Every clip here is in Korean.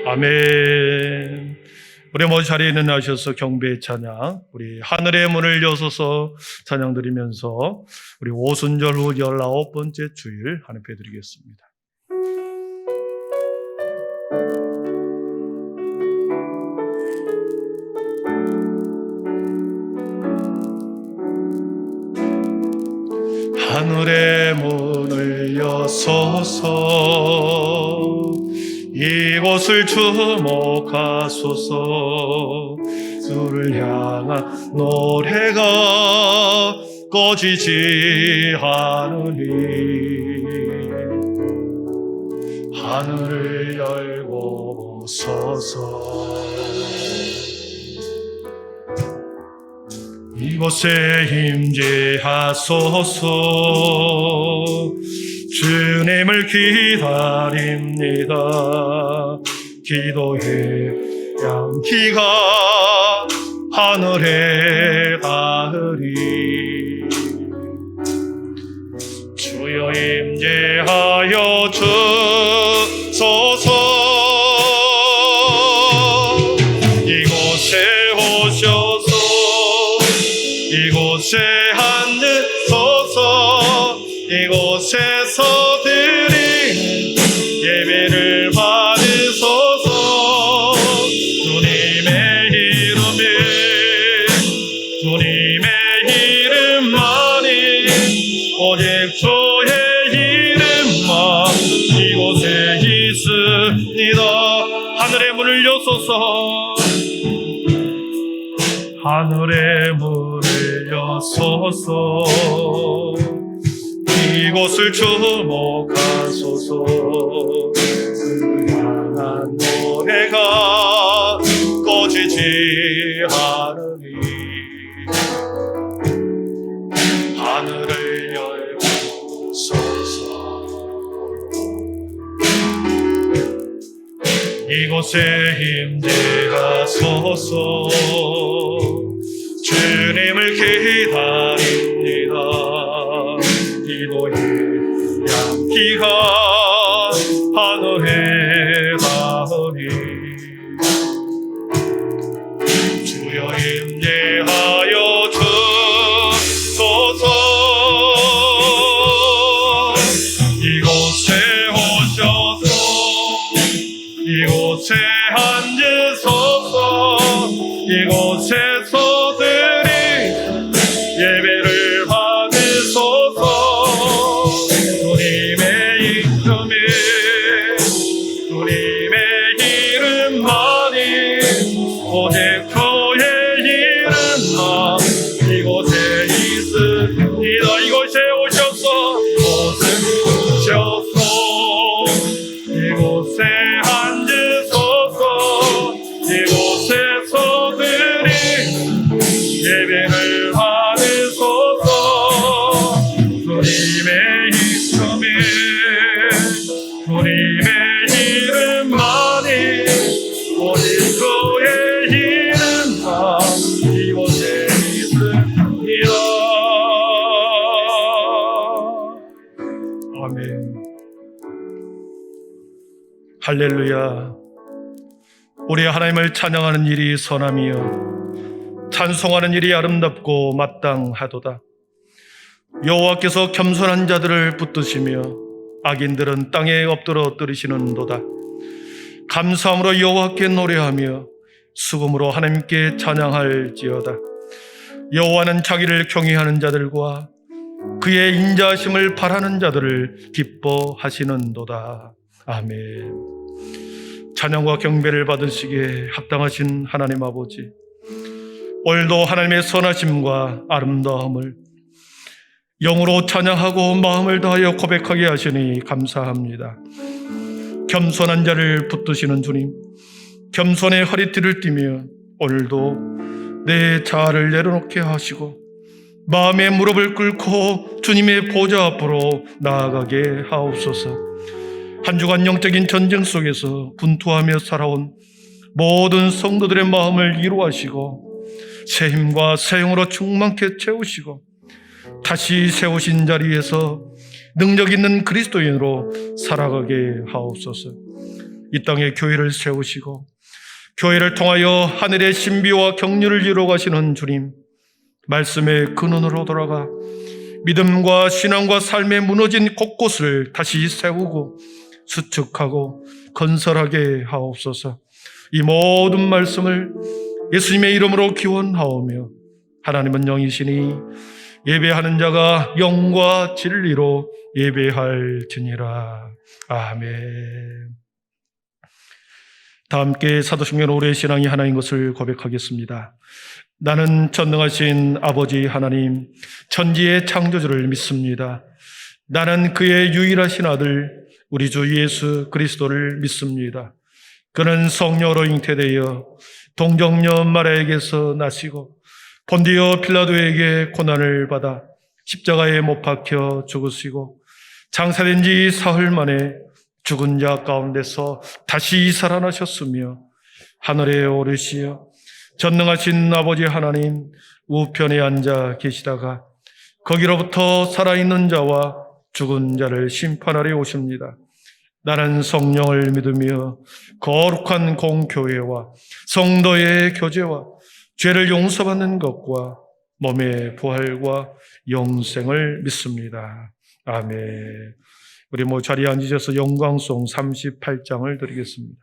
아멘. 우리 모두 자리에 일어나셔서 경배의 찬양, 우리 하늘의 문을 여소서 찬양 드리면서 우리 오순절 후 19번째 주일 하나님께 드리겠습니다. 하늘의 문을 여소서 이곳을 주목하소서. 주를 향한 노래가 꺼지지 않으니 하늘을 열고 오소서. 이곳에 임재하소서. 주님을 기다립니다. 기도의 향기가 하늘에 닿으리. 주여 임재하여 주소서. 이곳에 오셔서 이곳에 앉으소서. 이곳에서 드리는 예배를 받으소서. 주님의 이름에 주님의 이름만이 오직 주의 이름만 이곳에 있습니다. 하늘의 문을 여소서. 하늘의 문을 여소서. 이곳을 주목하소서. 그 향한 노래가 꺼지지 않으니 하늘을 열고 오소서. 이곳에 임재하소서. 주님을 기다립니다. 기도의 향기가 하늘에 닿으니 주여 임재하여 주소서. 이곳에 오셔서 이곳에 앉으소서. 이곳에서 예배를 받으소서. 주님의 이름에 주님의 이름만이 오직 주의 이름만 이곳에 있습니다. 이곳에 오셔서 이곳에 앉으소서. 이곳에서 드리는 예배를 받으소서. 주님의 이름에 주님의 이름만이 오직 주의 이름만 이곳에 있습니다. 아멘. 할렐루야. 우리 하나님을 찬양하는 일이 선함이요 찬송하는 일이 아름답고 마땅하도다. 여호와께서 겸손한 자들을 붙드시며 악인들은 땅에 엎드러 뜨리시는도다. 감사함으로 여호와께 노래하며 수금으로 하나님께 찬양할지어다. 여호와는 자기를 경외하는 자들과 그의 인자하심을 바라는 자들을 기뻐하시는도다. 아멘. 찬양과 경배를 받으시기에 합당하신 하나님 아버지, 오늘도 하나님의 선하심과 아름다움을 영으로 찬양하고 마음을 다하여 고백하게 하시니 감사합니다. 겸손한 자를 붙드시는 주님, 겸손의 허리띠를 띠며 오늘도 내 자아를 내려놓게 하시고 마음의 무릎을 꿇고 주님의 보좌 앞으로 나아가게 하옵소서. 한 주간 영적인 전쟁 속에서 분투하며 살아온 모든 성도들의 마음을 이루하시고 새 힘과 새 영으로 충만케 채우시고 다시 세우신 자리에서 능력 있는 그리스도인으로 살아가게 하옵소서. 이 땅에 교회를 세우시고 교회를 통하여 하늘의 신비와 경륜을 이루어 가시는 주님, 말씀의 근원으로 돌아가 믿음과 신앙과 삶의 무너진 곳곳을 다시 세우고 수축하고 건설하게 하옵소서. 이 모든 말씀을 예수님의 이름으로 기원하오며, 하나님은 영이시니 예배하는 자가 영과 진리로 예배할지니라. 아멘. 다 함께 사도신경 우리의 신앙이 하나인 것을 고백하겠습니다. 나는 전능하신 아버지 하나님, 천지의 창조주를 믿습니다. 나는 그의 유일하신 아들 우리 주 예수 그리스도를 믿습니다. 그는 성령으로 잉태되어 동정녀 마리아에게서 나시고 본디오 빌라도에게 고난을 받아 십자가에 못 박혀 죽으시고 장사된 지 사흘 만에 죽은 자 가운데서 다시 살아나셨으며 하늘에 오르시어 전능하신 아버지 하나님 우편에 앉아 계시다가 거기로부터 살아있는 자와 죽은 자를 심판하러 오십니다. 나는 성령을 믿으며 거룩한 공교회와 성도의 교제와 죄를 용서받는 것과 몸의 부활과 영생을 믿습니다. 아멘. 우리 자리에 앉으셔서 영광송 38장을 드리겠습니다.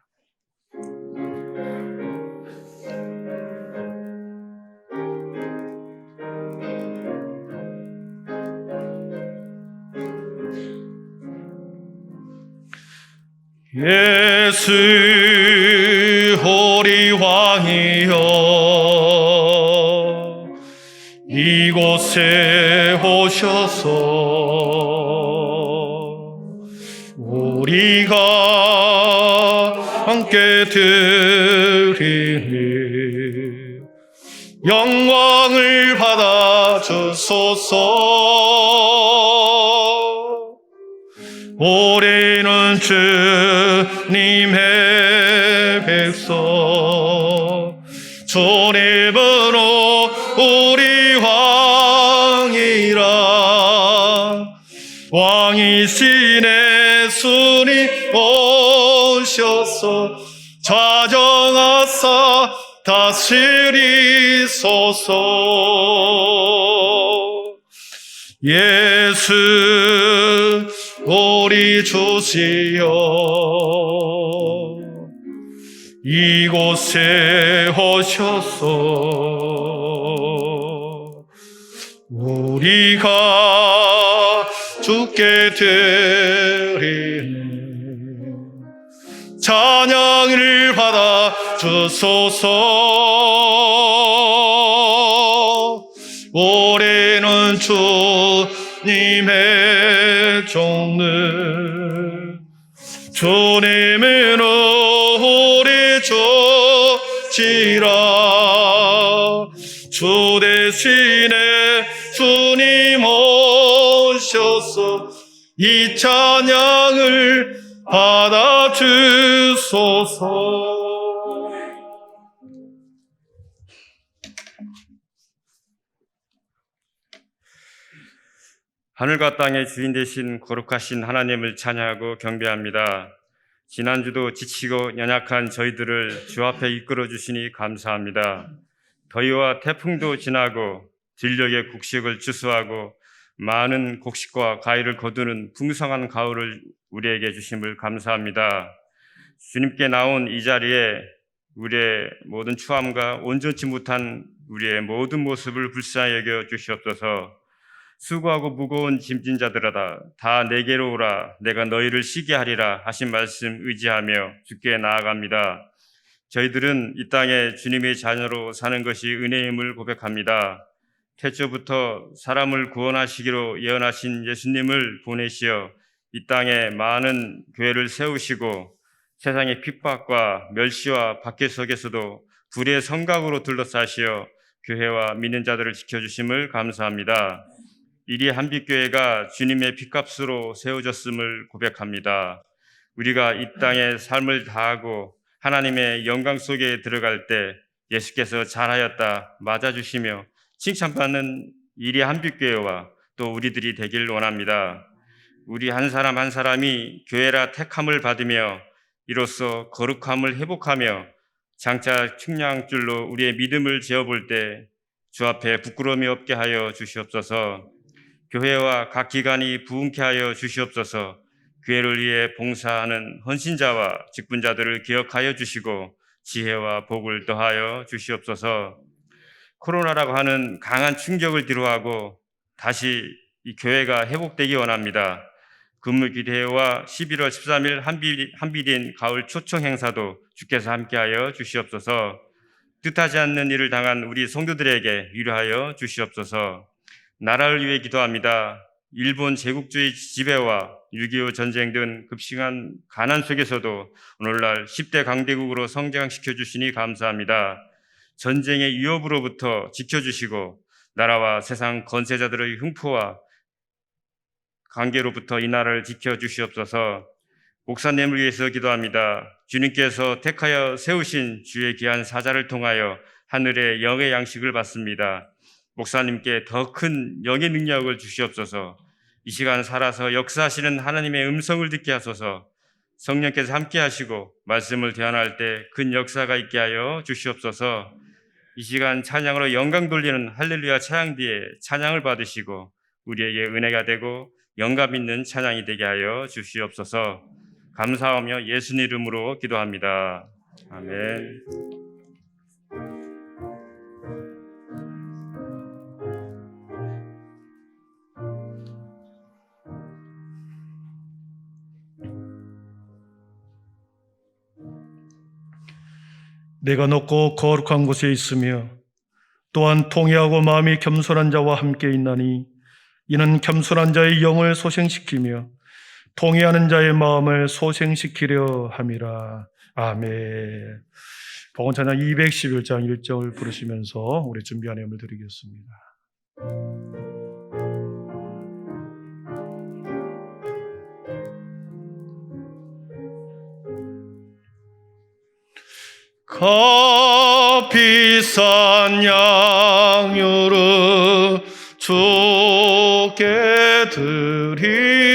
예수 우리 왕이여, 이곳에 오셔서 우리가 함께 드리니 영광을 받아 주소서. 우리는 주님의 백성, 주님으로 우리 왕이라. 왕이신 예수님 오셔서 좌정하사 다스리소서. 예수 우리 주시여, 이곳에 오셔서 우리가 주께 드리는 찬양을 받아 주소서. 우리는 주님의 종들, 주님으로 우리 주시라. 주 대신에 주님 오셔서 이 찬양을 받아 주소서. 하늘과 땅의 주인 되신 거룩하신 하나님을 찬양하고 경배합니다. 지난주도 지치고 연약한 저희들을 주 앞에 이끌어 주시니 감사합니다. 더위와 태풍도 지나고 들녘의 곡식을 추수하고 많은 곡식과 과일을 거두는 풍성한 가을을 우리에게 주심을 감사합니다. 주님께 나온 이 자리에 우리의 모든 추함과 온전치 못한 우리의 모든 모습을 불쌍히 여겨 주시옵소서. 수고하고 무거운 짐진 자들아 다 내게로 오라, 내가 너희를 쉬게 하리라 하신 말씀 의지하며 주께 나아갑니다. 저희들은 이 땅에 주님의 자녀로 사는 것이 은혜임을 고백합니다. 태초부터 사람을 구원하시기로 예언하신 예수님을 보내시어 이 땅에 많은 교회를 세우시고 세상의 핍박과 멸시와 박해 속에서도 불의 성곽으로 둘러싸시어 교회와 믿는 자들을 지켜주심을 감사합니다. 이리 한빛교회가 주님의 핏값으로 세워졌음을 고백합니다. 우리가 이 땅에 삶을 다하고 하나님의 영광 속에 들어갈 때 예수께서 잘하였다 맞아주시며 칭찬받는 이리 한빛교회와 또 우리들이 되길 원합니다. 우리 한 사람 한 사람이 교회라 택함을 받으며 이로써 거룩함을 회복하며 장차 측량줄로 우리의 믿음을 재어볼 때 주 앞에 부끄러움이 없게 하여 주시옵소서. 교회와 각 기관이 부흥케 하여 주시옵소서. 교회를 위해 봉사하는 헌신자와 직분자들을 기억하여 주시고 지혜와 복을 더하여 주시옵소서. 코로나라고 하는 강한 충격을 뒤로하고 다시 이 교회가 회복되기 원합니다. 금물기대회와 11월 13일 한비린 가을 초청 행사도 주께서 함께하여 주시옵소서. 뜻하지 않는 일을 당한 우리 성도들에게 위로하여 주시옵소서. 나라를 위해 기도합니다. 일본 제국주의 지배와 6.25 전쟁 등 급심한 가난 속에서도 오늘날 10대 강대국으로 성장시켜 주시니 감사합니다. 전쟁의 위협으로부터 지켜주시고 나라와 세상 건세자들의 흉포와 관계로부터 이 나라를 지켜주시옵소서. 목사님을 위해서 기도합니다. 주님께서 택하여 세우신 주의 귀한 사자를 통하여 하늘의 영의 양식을 받습니다. 목사님께 더 큰 영의 능력을 주시옵소서. 이 시간 살아서 역사하시는 하나님의 음성을 듣게 하소서. 성령께서 함께 하시고 말씀을 대언할 때 큰 역사가 있게 하여 주시옵소서. 이 시간 찬양으로 영광 돌리는 할렐루야 찬양 뒤에 찬양을 받으시고 우리에게 은혜가 되고 영감 있는 찬양이 되게 하여 주시옵소서. 감사하며 예수님 이름으로 기도합니다. 아멘. 내가 높고 거룩한 곳에 있으며 또한 통회하고 마음이 겸손한 자와 함께 있나니 이는 겸손한 자의 영을 소생시키며 통회하는 자의 마음을 소생시키려 함이라. 아멘. 복음찬양 211장 1절을 부르시면서 우리 준비한 예물 드리겠습니다. 값비싼 양유를 주께 드리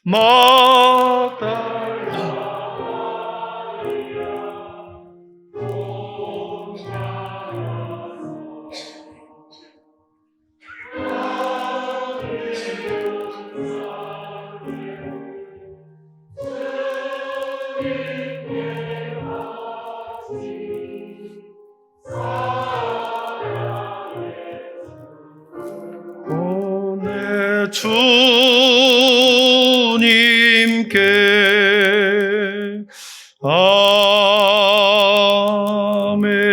마달라 주님께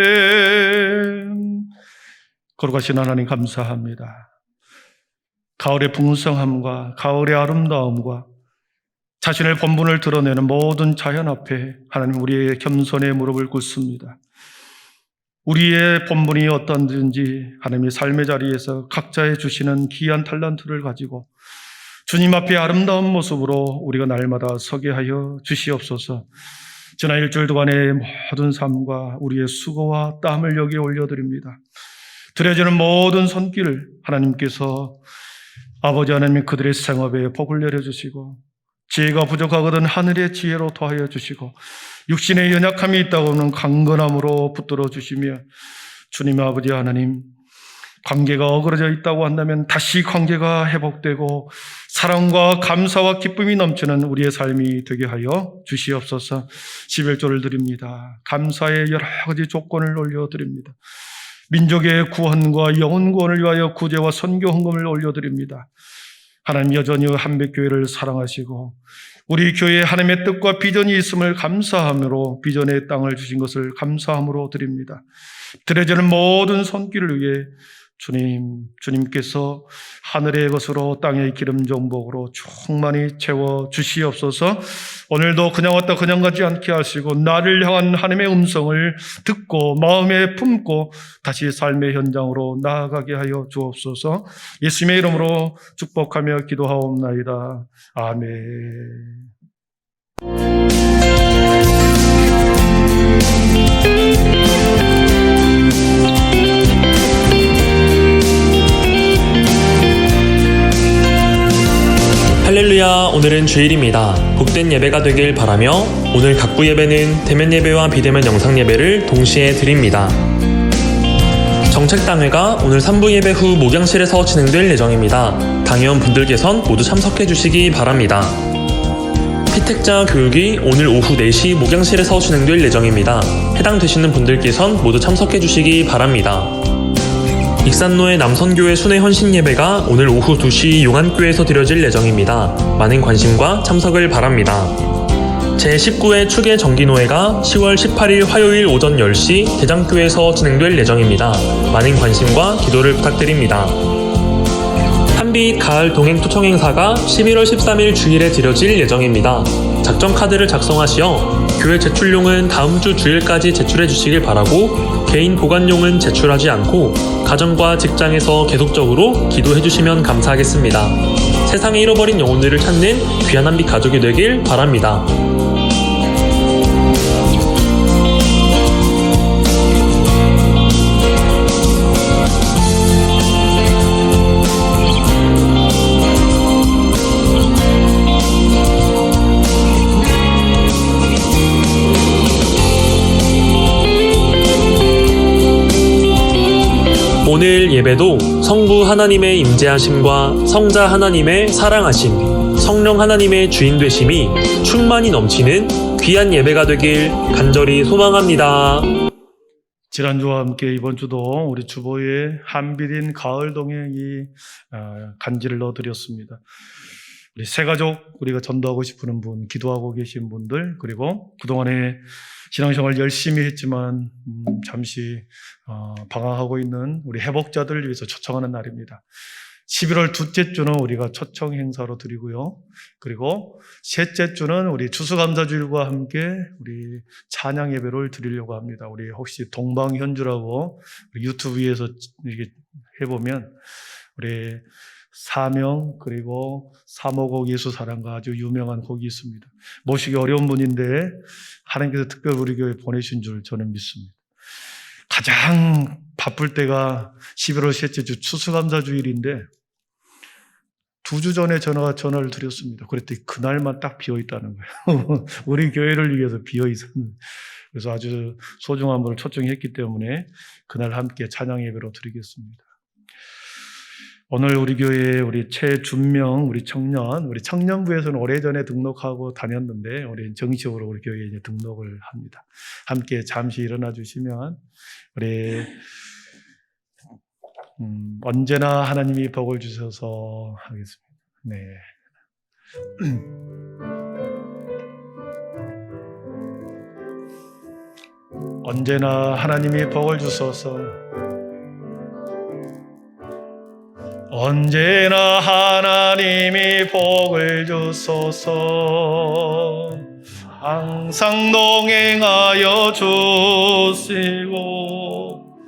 아멘. 거룩하신 하나님 감사합니다. 가을의 풍성함과 가을의 아름다움과 자신의 본분을 드러내는 모든 자연 앞에 하나님 우리의 겸손의 무릎을 꿇습니다. 우리의 본분이 어떤지 하나님의 삶의 자리에서 각자의 주시는 귀한 탤런트를 가지고 주님 앞에 아름다운 모습으로 우리가 날마다 서게 하여 주시옵소서. 지난 일주일 동안의 모든 삶과 우리의 수고와 땀을 여기에 올려드립니다. 드려지는 모든 손길을 하나님께서 아버지 하나님 그들의 생업에 복을 내려주시고 지혜가 부족하거든 하늘의 지혜로 더하여 주시고 육신의 연약함이 있다고는 강건함으로 붙들어 주시며 주님 아버지 하나님 관계가 어그러져 있다고 한다면 다시 관계가 회복되고 사랑과 감사와 기쁨이 넘치는 우리의 삶이 되게 하여 주시옵소서. 11조를 드립니다. 감사의 여러 가지 조건을 올려드립니다. 민족의 구원과 영혼 구원을 위하여 구제와 선교 헌금을 올려드립니다. 하나님 여전히 한백교회를 사랑하시고 우리 교회에 하나님의 뜻과 비전이 있음을 감사함으로 비전의 땅을 주신 것을 감사함으로 드립니다. 드려지는 모든 손길을 위해 주님께서 하늘의 것으로 땅의 기름 정복으로 충만히 채워 주시옵소서. 오늘도 그냥 왔다 그냥 가지 않게 하시고 나를 향한 하나님의 음성을 듣고 마음에 품고 다시 삶의 현장으로 나아가게 하여 주옵소서. 예수님의 이름으로 축복하며 기도하옵나이다. 아멘. 할렐루야, 오늘은 주일입니다. 복된 예배가 되길 바라며 오늘 각부 예배는 대면 예배와 비대면 영상 예배를 동시에 드립니다. 정책당회가 오늘 3부 예배 후 목양실에서 진행될 예정입니다. 당회원분들께선 모두 참석해 주시기 바랍니다. 피택자 교육이 오늘 오후 4시 목양실에서 진행될 예정입니다. 해당되시는 분들께선 모두 참석해 주시기 바랍니다. 익산로의 남선교회 순회 헌신 예배가 오늘 오후 2시 용안교회에서 드려질 예정입니다. 많은 관심과 참석을 바랍니다. 제19회 추계 정기노회가 10월 18일 화요일 오전 10시 대장교회에서 진행될 예정입니다. 많은 관심과 기도를 부탁드립니다. 한빛 가을 동행 초청 행사가 11월 13일 주일에 드려질 예정입니다. 작전 카드를 작성하시어 교회 제출용은 다음 주 주일까지 제출해 주시길 바라고 개인 보관용은 제출하지 않고 가정과 직장에서 계속적으로 기도해 주시면 감사하겠습니다. 세상에 잃어버린 영혼들을 찾는 귀한 한빛 가족이 되길 바랍니다. 오늘 예배도 성부 하나님의 임재하심과 성자 하나님의 사랑하심, 성령 하나님의 주인 되심이 충만히 넘치는 귀한 예배가 되길 간절히 소망합니다. 지난주와 함께 이번 주도 우리 주보에 한빛인 가을 동행이 간지를 넣어드렸습니다. 우리 새가족, 우리가 전도하고 싶은 분, 기도하고 계신 분들, 그리고 그동안에 신앙생활 열심히 했지만 잠시 방황하고 있는 우리 회복자들을 위해서 초청하는 날입니다. 11월 둘째 주는 우리가 초청 행사로 드리고요. 그리고 셋째 주는 우리 추수감사주일과 함께 우리 찬양 예배를 드리려고 합니다. 우리 혹시 동방현주라고 유튜브에서 이렇게 해보면 우리 사명 그리고 사모곡 예수사랑가 아주 유명한 곡이 있습니다. 모시기 어려운 분인데 하나님께서 특별히 우리 교회에 보내신 줄 저는 믿습니다. 가장 바쁠 때가 11월 셋째 주 추수감사주일인데 2주 전에 전화를 드렸습니다. 그랬더니 그날만 딱 비어있다는 거예요. 우리 교회를 위해서 비어있었는데 그래서 아주 소중한 분을 초청했기 때문에 그날 함께 찬양 예배로 드리겠습니다. 오늘 우리 교회에 우리 최준명 우리 청년부에서는 오래전에 등록하고 다녔는데 우리 정식으로 우리 교회에 이제 등록을 합니다. 함께 잠시 일어나 주시면 우리 언제나 하나님이 복을 주셔서 하겠습니다. 네. 언제나 하나님이 복을 주셔서 언제나 하나님이 복을 주소서 항상 동행하여 주시고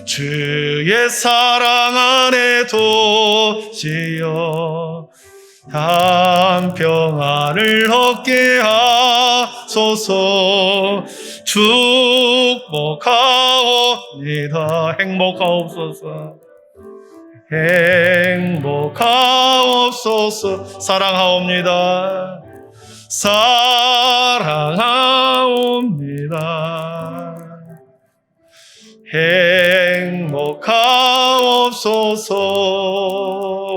주의 사랑 안에 두시어 한 평안을 얻게 하소서 축복하옵니다. 행복하옵소서 행복하옵소서 사랑하옵니다. 사랑하옵니다. 행복하옵소서.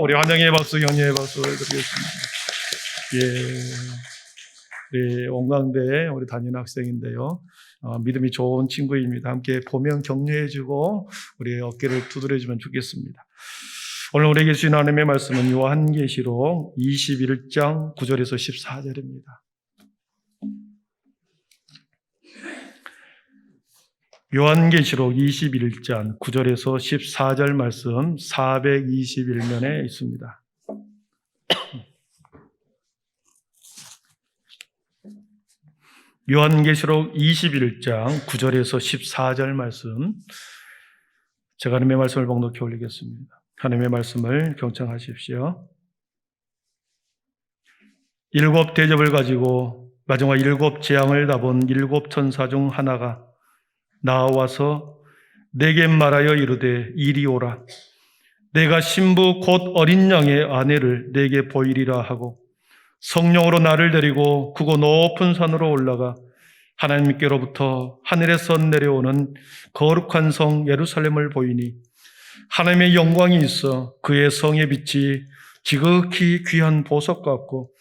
우리 환영의 박수, 격려의 박수 드리겠습니다. 우리 온강대 우리 담임 학생인데요. 믿음이 좋은 친구입니다. 함께 보면 격려해주고 우리 어깨를 두드려주면 좋겠습니다. 오늘 우리에게 주신 하나님의 말씀은 요한계시록 21장 9절에서 14절입니다. 요한계시록 21장 9절에서 14절 말씀 421면에 있습니다. 요한계시록 21장 9절에서 14절 말씀 제가 하나님의 말씀을 봉독해 올리겠습니다. 하나님의 말씀을 경청하십시오. 7 대접을 가지고 마지막 7 재앙을 다본 7 천사 중 하나가 나와서 내게 말하여 이르되 이리 오라. 내가 신부 곧 어린 양의 아내를 내게 보이리라 하고 성령으로 나를 데리고 크고 높은 산으로 올라가 하나님께로부터 하늘에서 내려오는 거룩한 성 예루살렘을 보이니 하나님의 영광이 있어 그의 성의 빛이 지극히 귀한 보석 같고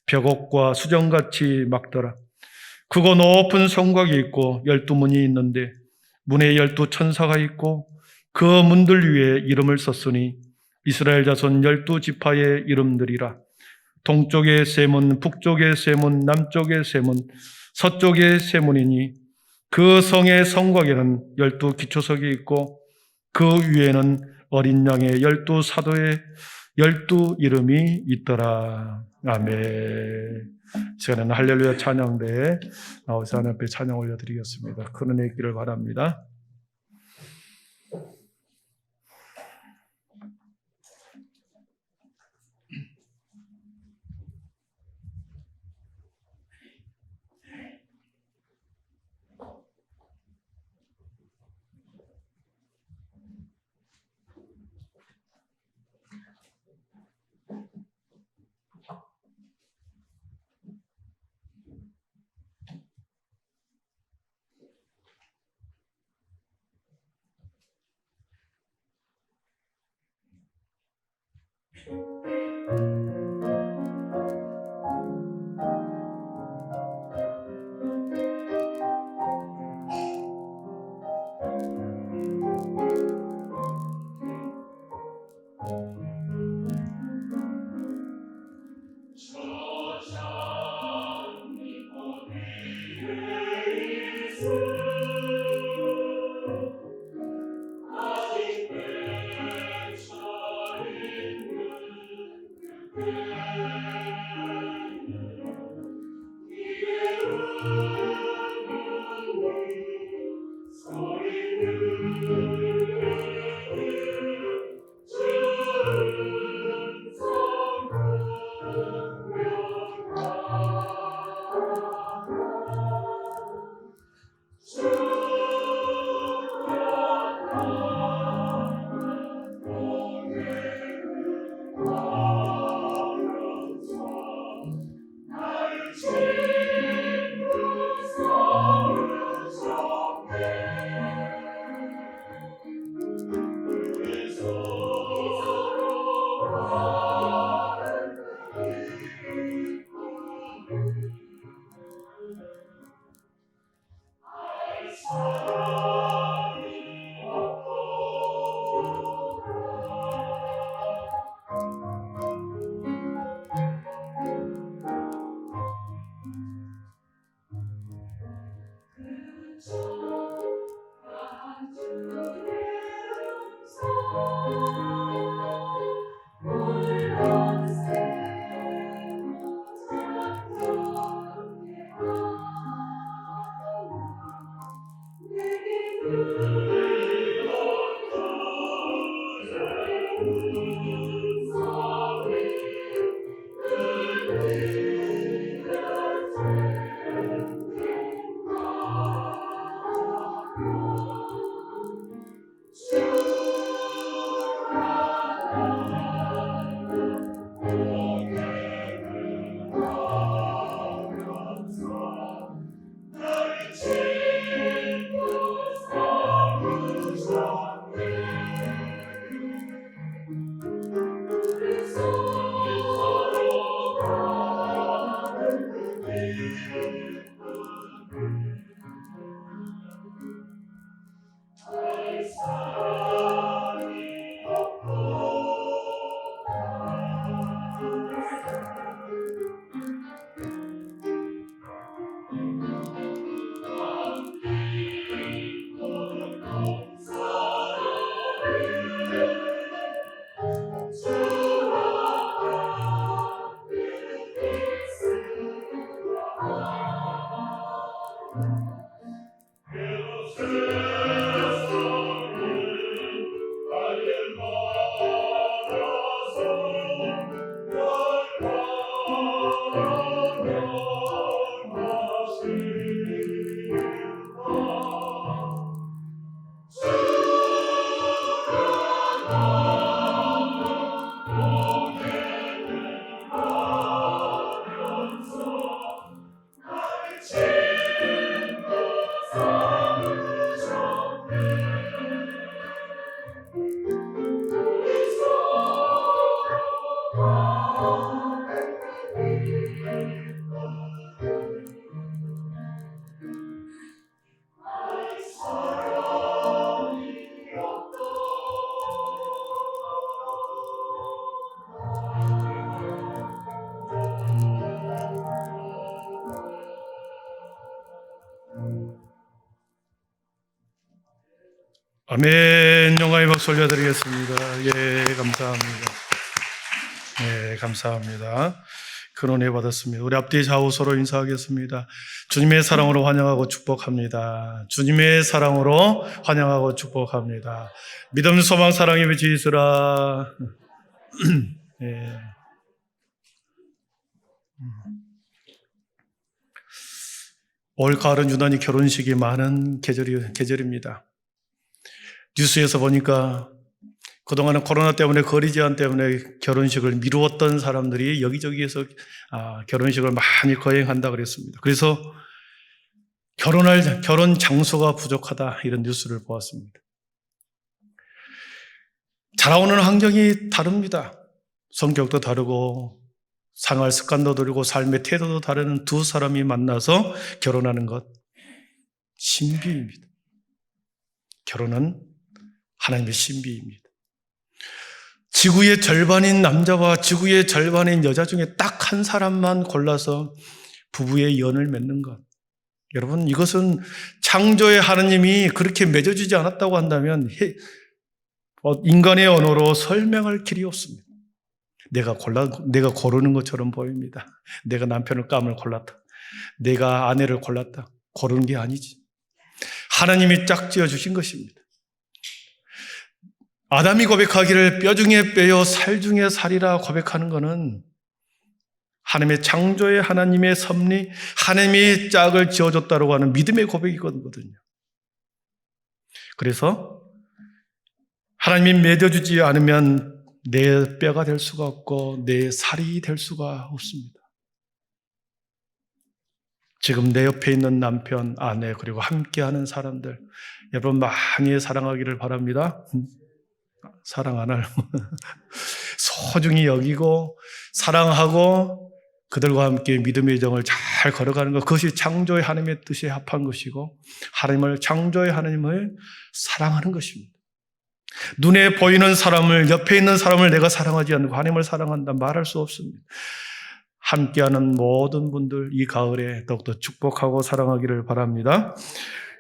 벽옥과 수정같이 막더라. 크고 높은 성곽이 있고 12문이 있는데 문에 12천사가 있고 그 문들 위에 이름을 썼으니 이스라엘 자손 12지파의 이름들이라. 동쪽의 세 문, 북쪽의 세 문, 남쪽의 세 문, 서쪽의 세 문이니 그 성의 성곽에는 12기초석이 있고 그 위에는 어린 양의 12사도의 12 이름이 있더라. 아멘. 시간에는 할렐루야 찬양대에 나오셔서 하나님 앞에 찬양 올려드리겠습니다. 큰 은혜 있기를 바랍니다. 아멘. 영광의 박수 올려드리겠습니다. 예, 감사합니다. 예, 감사합니다. 큰 은혜 받았습니다. 우리 앞뒤 좌우 서로 인사하겠습니다. 주님의 사랑으로 환영하고 축복합니다. 주님의 사랑으로 환영하고 축복합니다. 믿음, 소망, 사랑의 빛이 있으라. 예. 올 가을은 유난히 결혼식이 많은 계절입니다. 뉴스에서 보니까 그동안은 코로나 때문에 거리 제한 때문에 결혼식을 미루었던 사람들이 여기저기에서 결혼식을 많이 거행한다 그랬습니다. 그래서 결혼 장소가 부족하다 이런 뉴스를 보았습니다. 자라오는 환경이 다릅니다. 성격도 다르고 생활 습관도 다르고 삶의 태도도 다른 두 사람이 만나서 결혼하는 것 신비입니다. 결혼은 하나님의 신비입니다. 지구의 절반인 남자와 지구의 절반인 여자 중에 딱 한 사람만 골라서 부부의 연을 맺는 것. 여러분, 이것은 창조의 하나님이 그렇게 맺어주지 않았다고 한다면 인간의 언어로 설명할 길이 없습니다. 내가 고르는 것처럼 보입니다. 내가 남편을 깜을 골랐다. 내가 아내를 골랐다. 고르는 게 아니지. 하나님이 짝지어 주신 것입니다. 아담이 고백하기를 뼈 중에 뼈요 살 중에 살이라 고백하는 것은 하나님의 창조의 하나님의 섭리, 하나님이 짝을 지어줬다고 하는 믿음의 고백이거든요. 그래서 하나님이 맺어주지 않으면 내 뼈가 될 수가 없고 내 살이 될 수가 없습니다. 지금 내 옆에 있는 남편, 아내 그리고 함께하는 사람들 여러분 많이 사랑하기를 바랍니다. 사랑 안 하면 소중히 여기고 사랑하고 그들과 함께 믿음의 정을 잘 걸어가는 것, 그것이 창조의 하나님의 뜻에 합한 것이고 창조의 하나님을 사랑하는 것입니다. 눈에 보이는 사람을, 옆에 있는 사람을 내가 사랑하지 않고 하나님을 사랑한다 말할 수 없습니다. 함께하는 모든 분들 이 가을에 더욱더 축복하고 사랑하기를 바랍니다.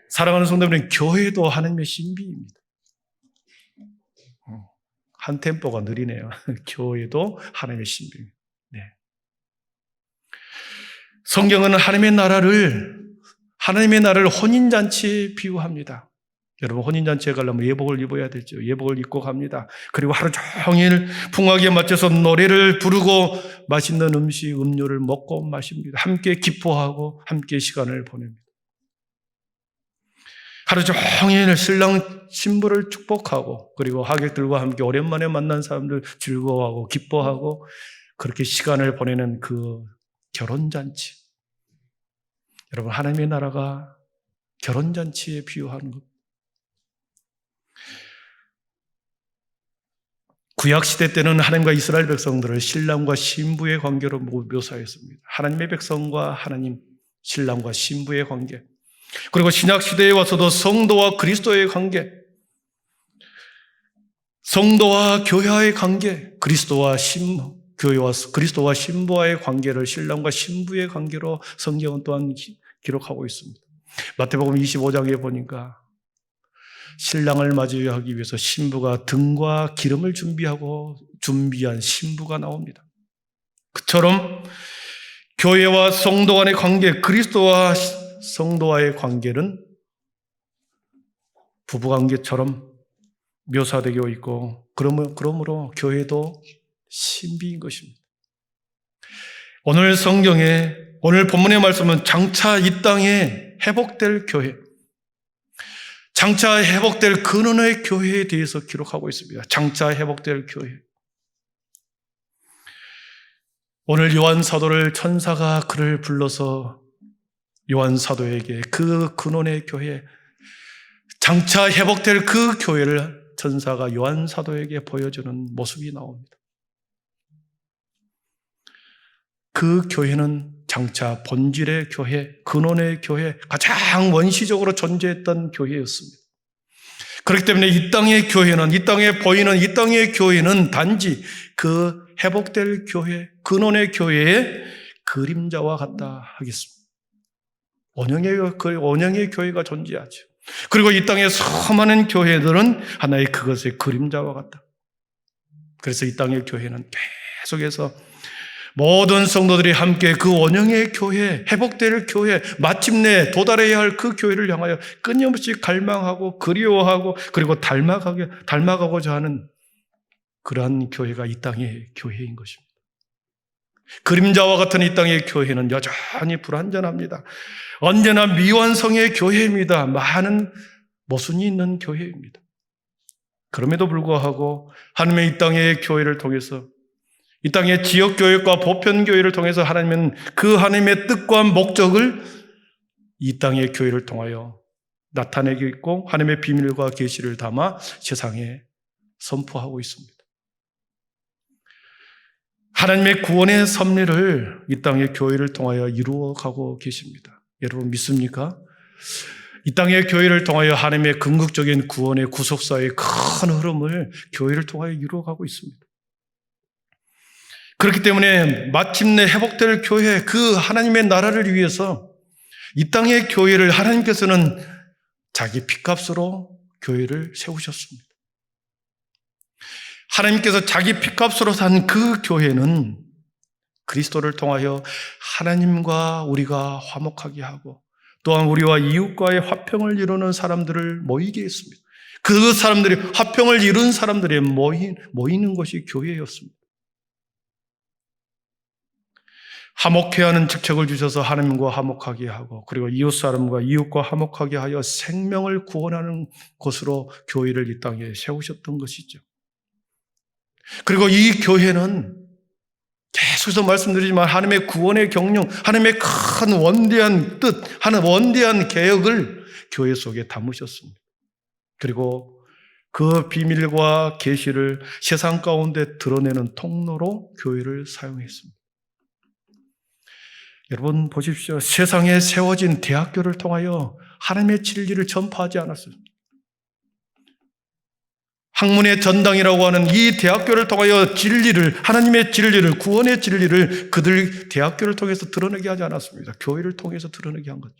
사랑하는 성도들은 교회도 하나님의 신비입니다. 한 템포가 느리네요. 교회도 하나님의 신비입니다. 네. 성경은 하나님의 나라를 혼인잔치에 비유합니다. 여러분 혼인잔치에 가려면 예복을 입어야 되죠. 예복을 입고 갑니다. 그리고 하루 종일 풍악에 맞춰서 노래를 부르고 맛있는 음식, 음료를 먹고 마십니다. 함께 기뻐하고 함께 시간을 보냅니다. 하루 종일 신랑 신부를 축복하고 그리고 하객들과 함께 오랜만에 만난 사람들 즐거워하고 기뻐하고 그렇게 시간을 보내는 그 결혼잔치. 여러분 하나님의 나라가 결혼잔치에 비유하는 것. 구약시대 때는 하나님과 이스라엘 백성들을 신랑과 신부의 관계로 묘사했습니다. 하나님의 백성과 하나님, 신랑과 신부의 관계. 그리고 신약시대에 와서도 성도와 그리스도의 관계, 성도와 교회와의 관계, 그리스도와 신부와의 관계를 신랑과 신부의 관계로 성경은 또한 기록하고 있습니다. 마태복음 25장에 보니까 신랑을 맞이하기 위해서 신부가 등과 기름을 준비한 신부가 나옵니다. 그처럼 교회와 성도 간의 관계, 그리스도와 성도와의 관계는 부부관계처럼 묘사되어 있고 그러므로 교회도 신비인 것입니다. 오늘 본문의 말씀은 장차 이 땅에 회복될 교회, 장차 회복될 근원의 교회에 대해서 기록하고 있습니다. 장차 회복될 교회. 오늘 요한 사도를 천사가 그를 불러서 요한 사도에게 그 근원의 교회, 장차 회복될 그 교회를 천사가 요한 사도에게 보여주는 모습이 나옵니다. 그 교회는 장차 본질의 교회, 근원의 교회, 가장 원시적으로 존재했던 교회였습니다. 그렇기 때문에 이 땅의 교회는, 이 땅에 보이는 이 땅의 교회는 단지 그 회복될 교회, 근원의 교회의 그림자와 같다 하겠습니다. 원형의 교회가 존재하죠. 그리고 이 땅의 수많은 교회들은 하나의 그것의 그림자와 같다. 그래서 이 땅의 교회는 계속해서 모든 성도들이 함께 그 원형의 교회, 회복될 교회, 마침내 도달해야 할 그 교회를 향하여 끊임없이 갈망하고 그리워하고 그리고 닮아가고자 하는 그러한 교회가 이 땅의 교회인 것입니다. 그림자와 같은 이 땅의 교회는 여전히 불완전합니다. 언제나 미완성의 교회입니다. 많은 모순이 있는 교회입니다. 그럼에도 불구하고 하나님의 이 땅의 교회를 통해서, 이 땅의 지역교회과 보편교회를 통해서 하나님은 그 하나님의 뜻과 목적을 이 땅의 교회를 통하여 나타내고 있고 하나님의 비밀과 계시를 담아 세상에 선포하고 있습니다. 하나님의 구원의 섭리를 이 땅의 교회를 통하여 이루어가고 계십니다. 여러분 믿습니까? 이 땅의 교회를 통하여 하나님의 궁극적인 구원의 구속사의 큰 흐름을 교회를 통하여 이루어가고 있습니다. 그렇기 때문에 마침내 회복될 교회, 그 하나님의 나라를 위해서 이 땅의 교회를 하나님께서는 자기 핏값으로 교회를 세우셨습니다. 하나님께서 자기 핏값으로 산 그 교회는 그리스도를 통하여 하나님과 우리가 화목하게 하고 또한 우리와 이웃과의 화평을 이루는 사람들을 모이게 했습니다. 그 사람들이 화평을 이룬 사람들이 모이는 것이 교회였습니다. 화목해야 하는 직책을 주셔서 하나님과 화목하게 하고 그리고 이웃 사람과 이웃과 화목하게 하여 생명을 구원하는 곳으로 교회를 이 땅에 세우셨던 것이죠. 그리고 이 교회는 계속해서 말씀드리지만 하나님의 구원의 경륜, 하나님의 큰 원대한 뜻, 하나님의 원대한 계획을 교회 속에 담으셨습니다. 그리고 그 비밀과 계시를 세상 가운데 드러내는 통로로 교회를 사용했습니다. 여러분 보십시오. 세상에 세워진 대학교를 통하여 하나님의 진리를 전파하지 않았습니다. 학문의 전당이라고 하는 이 대학교를 통하여 진리를, 하나님의 진리를, 구원의 진리를 그들 대학교를 통해서 드러내게 하지 않았습니다. 교회를 통해서 드러내게 한 거죠.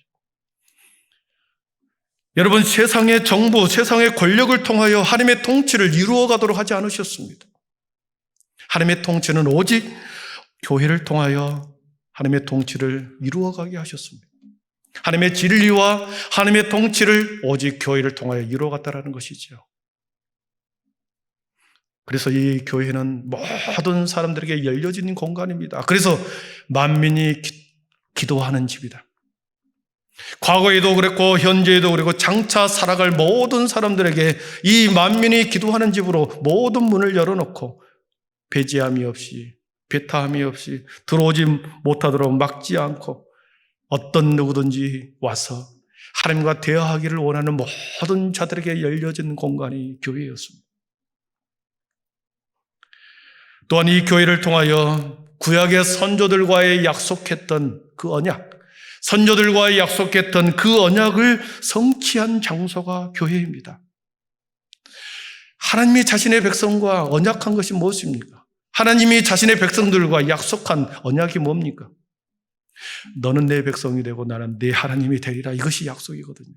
여러분 세상의 정부, 세상의 권력을 통하여 하나님의 통치를 이루어가도록 하지 않으셨습니다. 하나님의 통치는 오직 교회를 통하여 하나님의 통치를 이루어가게 하셨습니다. 하나님의 진리와 하나님의 통치를 오직 교회를 통하여 이루어갔다라는 것이죠. 그래서 이 교회는 모든 사람들에게 열려진 공간입니다. 그래서 만민이 기도하는 집이다. 과거에도 그랬고 현재에도 그랬고 장차 살아갈 모든 사람들에게 이 만민이 기도하는 집으로 모든 문을 열어놓고 배제함이 없이 배타함이 없이 들어오지 못하도록 막지 않고 어떤 누구든지 와서 하나님과 대화하기를 원하는 모든 자들에게 열려진 공간이 교회였습니다. 또한 이 교회를 통하여 구약의 선조들과의 약속했던 그 언약, 선조들과의 약속했던 그 언약을 성취한 장소가 교회입니다. 하나님이 자신의 백성과 언약한 것이 무엇입니까? 하나님이 자신의 백성들과 약속한 언약이 뭡니까? 너는 내 백성이 되고 나는 내 하나님이 되리라. 이것이 약속이거든요.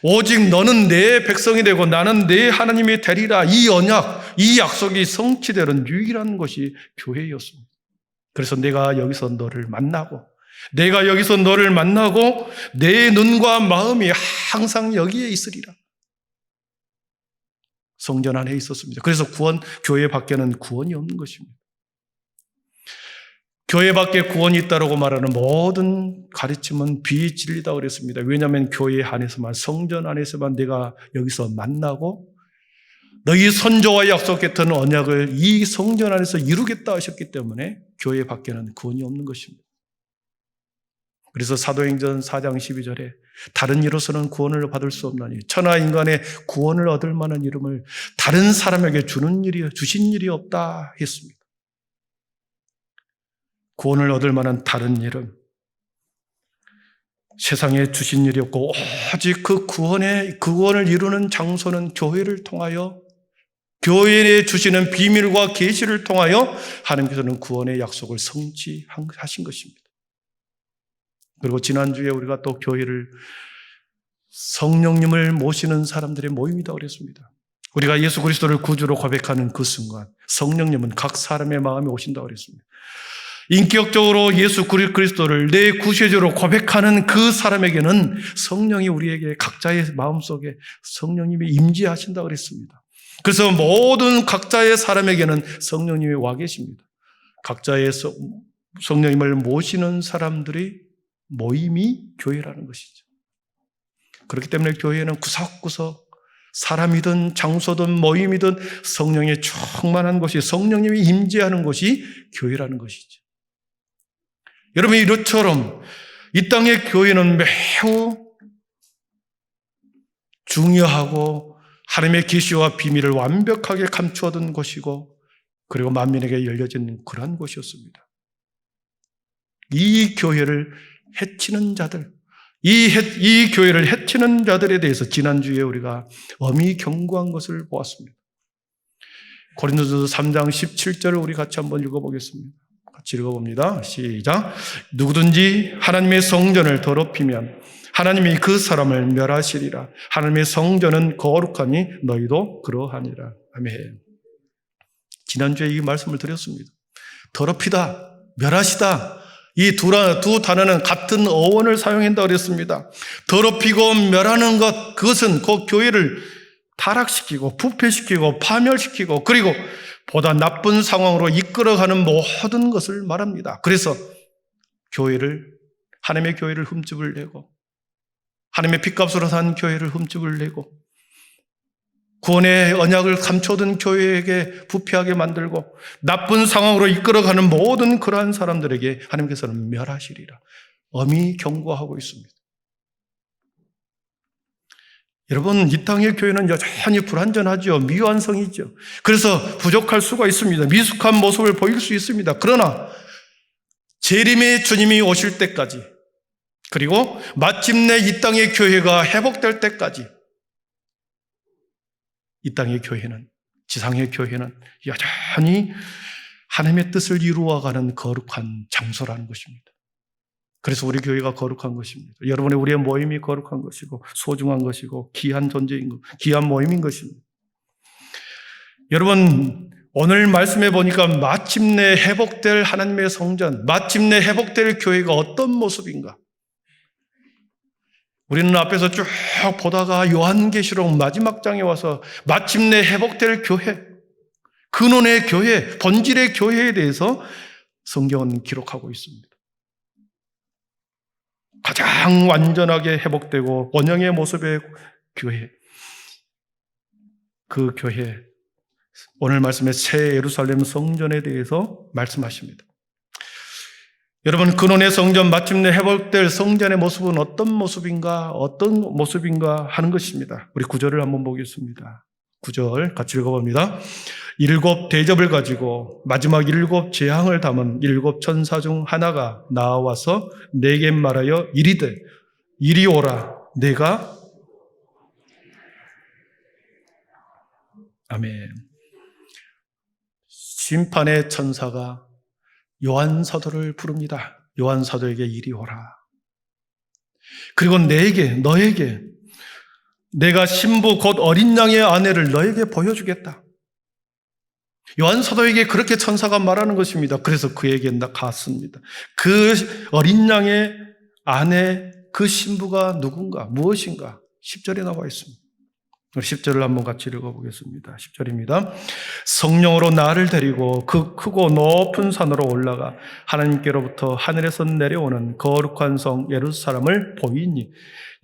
오직 너는 내 백성이 되고 나는 내 하나님이 되리라. 이 언약, 이 약속이 성취되는 유일한 것이 교회였습니다. 그래서 내가 여기서 너를 만나고 내 눈과 마음이 항상 여기에 있으리라. 성전 안에 있었습니다. 그래서 교회 밖에는 구원이 없는 것입니다. 교회 밖에 구원이 있다고 말하는 모든 가르침은 비진리다 그랬습니다. 왜냐하면 교회 안에서만, 성전 안에서만 내가 여기서 만나고 너희 선조와 약속했던 언약을 이 성전 안에서 이루겠다 하셨기 때문에 교회 밖에는 구원이 없는 것입니다. 그래서 사도행전 4장 12절에 다른 이로서는 구원을 받을 수 없나니 천하 인간의 구원을 얻을 만한 이름을 다른 사람에게 주신 일이 없다 했습니다. 구원을 얻을 만한 다른 일은 세상에 주신 일이 없고 오직 그 구원을 이루는 장소는 교회를 통하여 교회에 주시는 비밀과 계시를 통하여 하나님께서는 구원의 약속을 성취하신 것입니다. 그리고 지난주에 우리가 또 교회를 성령님을 모시는 사람들의 모임이다 그랬습니다. 우리가 예수 그리스도를 구주로 고백하는 그 순간 성령님은 각 사람의 마음에 오신다고 그랬습니다. 인격적으로 예수 그리스도를 내 구세주로 고백하는 그 사람에게는 성령이 우리에게 각자의 마음속에 성령님이 임재하신다고 그랬습니다. 그래서 모든 각자의 사람에게는 성령님이 와 계십니다. 각자의 성령님을 모시는 사람들의 모임이 교회라는 것이죠. 그렇기 때문에 교회는 구석구석 사람이든 장소든 모임이든 성령에 충만한 것이 성령님이 임재하는 것이 교회라는 것이죠. 여러분 이것처럼 이 땅의 교회는 매우 중요하고 하나님의 계시와 비밀을 완벽하게 감추어둔 것이고 그리고 만민에게 열려진 그러한 곳이었습니다. 이 교회를 해치는 자들, 이 교회를 해치는 자들에 대해서 지난주에 우리가 엄히 경고한 것을 보았습니다. 고린도전서 3장 17절을 우리 같이 한번 읽어보겠습니다. 같이 읽어봅니다. 시작. 누구든지 하나님의 성전을 더럽히면 하나님이 그 사람을 멸하시리라. 하나님의 성전은 거룩하니 너희도 그러하니라. 아멘. 지난주에 이 말씀을 드렸습니다. 더럽히다, 멸하시다. 이 두 단어는 같은 어원을 사용한다고 그랬습니다. 더럽히고 멸하는 것, 그것은 그 교회를 타락시키고 부패시키고 파멸시키고 그리고 보다 나쁜 상황으로 이끌어가는 모든 것을 말합니다. 그래서 하나님의 교회를 흠집을 내고 하나님의 핏값으로 산 교회를 흠집을 내고 구원의 언약을 감춰둔 교회에게 부패하게 만들고 나쁜 상황으로 이끌어가는 모든 그러한 사람들에게 하나님께서는 멸하시리라 엄히 경고하고 있습니다. 여러분 이 땅의 교회는 여전히 불완전하죠. 미완성이죠. 그래서 부족할 수가 있습니다. 미숙한 모습을 보일 수 있습니다. 그러나 재림의 주님이 오실 때까지 그리고 마침내 이 땅의 교회가 회복될 때까지 이 땅의 교회는 지상의 교회는 여전히 하나님의 뜻을 이루어가는 거룩한 장소라는 것입니다. 그래서 우리 교회가 거룩한 것입니다. 여러분의 우리의 모임이 거룩한 것이고 소중한 것이고 귀한 존재인 것, 귀한 모임인 것입니다. 여러분 오늘 말씀해 보니까 마침내 회복될 하나님의 성전, 마침내 회복될 교회가 어떤 모습인가? 우리는 앞에서 쭉 보다가 요한계시록 마지막 장에 와서 마침내 회복될 교회, 근원의 교회, 본질의 교회에 대해서 성경은 기록하고 있습니다. 가장 완전하게 회복되고 원형의 모습의 교회, 그 교회, 오늘 말씀의 새 예루살렘 성전에 대해서 말씀하십니다. 여러분 근원의 성전 마침내 회복될 성전의 모습은 어떤 모습인가 하는 것입니다. 우리 9절을 한번 보겠습니다. 9절 같이 읽어봅니다. 7 대접을 가지고 마지막 7 재앙을 담은 7 천사 중 하나가 나와서 내게 말하여 이르되 이리 오라. 내가 아멘. 심판의 천사가 요한 사도를 부릅니다. 요한 사도에게 이리 오라. 그리고 너에게 내가 신부 곧 어린 양의 아내를 너에게 보여주겠다. 요한 사도에게 그렇게 천사가 말하는 것입니다. 그래서 그에게 갔습니다. 그 어린 양의 아내, 그 신부가 누군가, 무엇인가? 10절에 나와 있습니다. 10절을 한번 같이 읽어보겠습니다. 10절입니다. 성령으로 나를 데리고 그 크고 높은 산으로 올라가 하나님께로부터 하늘에서 내려오는 거룩한 성 예루살렘을 보이니.